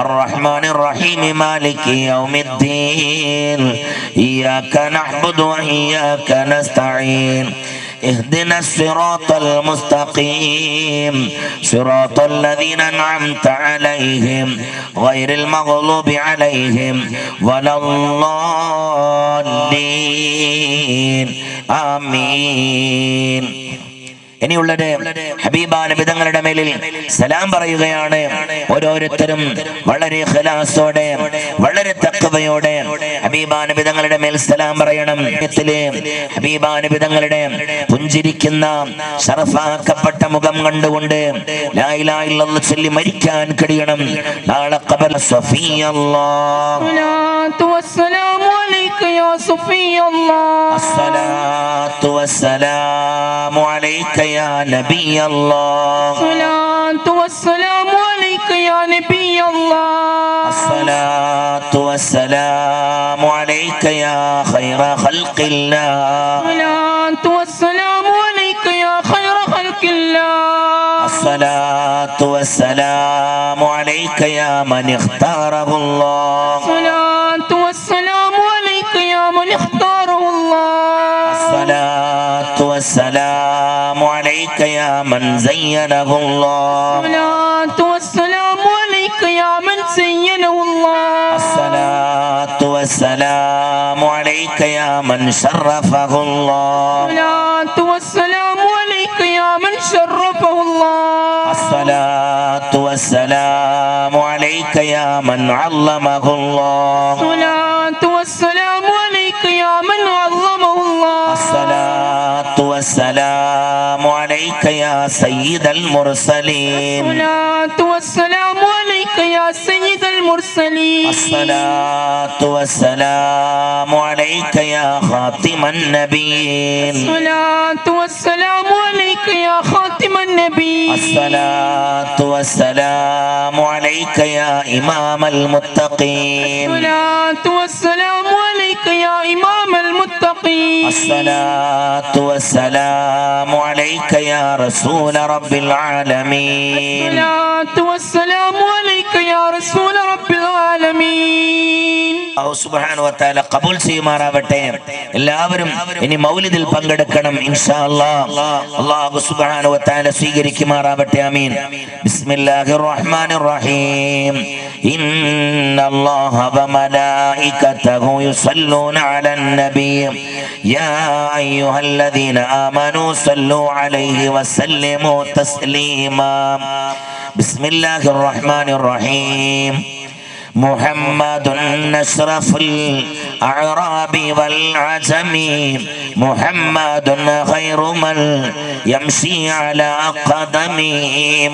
الرحمن الرحيم مالك يوم الدين إياك نعبد وإياك نستعين اهدنا الصراط المستقيم صراط الذين أنعمت عليهم غير المغضوب عليهم ولا الضالين آمين. ഇനിയുള്ളത് ഹബീബാ നബി തങ്ങളുടെ മേലിൽ സലാം പറയുകയാണ്. ഓരോരുത്തരും വളരെ ഖലാസോടെ, വളരെ തഖ്വയോടെ ഹബീബാ നബി തങ്ങളുടെ മേൽ സലാം പറയണം. ഹബീബാ നബി തങ്ങളുടെ പുഞ്ചിരിക്കുന്ന ശറഫാക്കപ്പെട്ട മുഖം കണ്ടുകൊണ്ട് ലാ ഇലാഹ ഇല്ലല്ലാഹ് ചൊല്ലി മരിക്കാൻ കഴിയണം. നാളെ ഖബർ സഫിയല്ലാഹ് الصلاة والسلام عليك يا صفي الله الصلاة والسلام عليك يا نبي الله الصلاة والسلام عليك يا نبي الله الصلاة والسلام عليك يا خير خلق الله الصلاة والسلام عليك يا خير خلق الله الصلاة والسلام عليك يا من اختاره الله الصلاة والسلام عليك يا من اختاره الله الصلاة والسلام عليك يا من زينه الله الصلاة والسلام عليك يا من زينه الله الصلاة والسلام عليك يا من شرفه الله الصلاة والسلام عليك يا من شرفه الله الصلاة والسلام عليك يا من علمه الله الصلاة والسلام عليك يا من علمه الله الصلاة والسلام عليك يا سيد المرسلين الصلاة والسلام عليك يا سيد المرسلين. الصلاة والسلام عليك يا خاتم النبيين. الصلاة والسلام عليك يا خاتم النبيين. الصلاة والسلام عليك يا إمام المتقين. الصلاة والسلام عليك يا إمام المتقين. الصلاة والسلام عليك يا رسول رب العالمين. الصلاة والسلام عليك يا رسول رب العالمين. അല്ലാഹു സുബ്ഹാനഹു വ തആല ഖബൂൽ ചെയ്യുമാറാവട്ടെ. എല്ലാവരും ഇനി മൗലിദിൽ പങ്കെടുക്കണം ഇൻഷാ അല്ലാഹ്. അല്ലാഹു സുബ്ഹാനഹു വ തആല സ്വീകരിക്കുമാറാവട്ടെ. ആമീൻ. ബിസ്മില്ലാഹിർ റഹ്മാനിർ റഹീം. ഇന്നല്ലാഹ വ മലായികതഹു യുസല്ലൂന അലൻ നബി യാ അയ്യുഹല്ലദീന ആമനൂ സല്ലു അലൈഹി വസല്ലിമു തസ്ലീമാ. ബിസ്മില്ലാഹിർ റഹ്മാനിർ റഹീം. محمد أشرف الأعراب والعجم محمد خير من يمشي على قدمه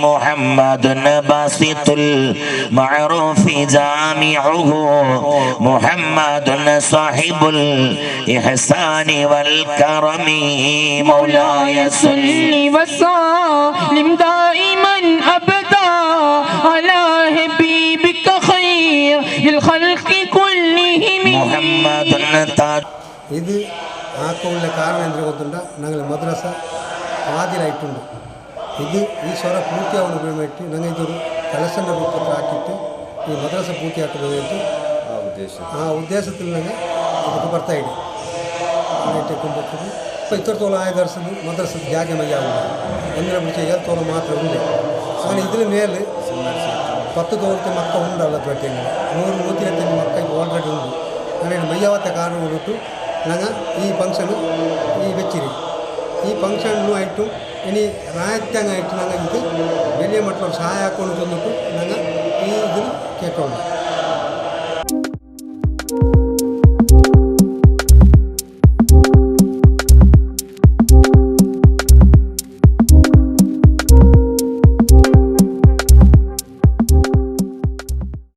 محمد باسط المعروف جامعه محمد صاحب الإحسان والكرم مولاي صل وسلم دائما أبدا على حبيبك خير الخلق كلهم محمد. ഇത് ആക്കമുള്ള കാരണം എന്തിനു ಗೊತ್ತುಂಟ ഞങ്ങൾ മദ്രസ ആദ്യമായിട്ടുണ്ട്. ഇത് ഈ സ്വര പൂർത്തിയാവുന്ന വേണ്ടി ഞങ്ങൾ ഇതൊരു കലശൻ്റെ രൂപത്തിൽ ആക്കിയിട്ട് ഈ മദ്രസ പൂർത്തിയാക്കുന്നത് വേണ്ടി ആ ഉദ്ദേശത്തിൽ ഞങ്ങൾ ഇതൊക്കെ ಬರ್ತಾಯಿದೆ ഇപ്പോൾ ഇത്രത്തോളം ആയ ദർശനം മദ്രസ ജാഗ്യമയ്യാവില്ല എങ്ങനെ പിടിച്ച് ഏത്തോളം മാത്രം ഉണ്ട്. അങ്ങനെ ഇതിന് മേൽ 10 തോളത്തെ മക്ക ഉണ്ടല്ല പറ്റിയെങ്കിൽ 100-125 മക്ക ഓൾറെഡി ഉണ്ട്. അങ്ങനെ മയ്യാവാത്ത കാരണം കൊണ്ടിട്ട് ഞങ്ങൾ ഈ ഫംഗ്ഷന് ഈ വെച്ചിരി ഈ ഫംഗ്ഷനുമായിട്ടും ഇനി റായത്തങ്ങായിട്ട് ഞങ്ങൾ ഇത് വലിയ മറ്റുള്ള സഹായമാക്കൊണ്ട് തന്നിട്ട് ഞങ്ങൾ ഈ ഇതിൽ കേട്ടോളൂ.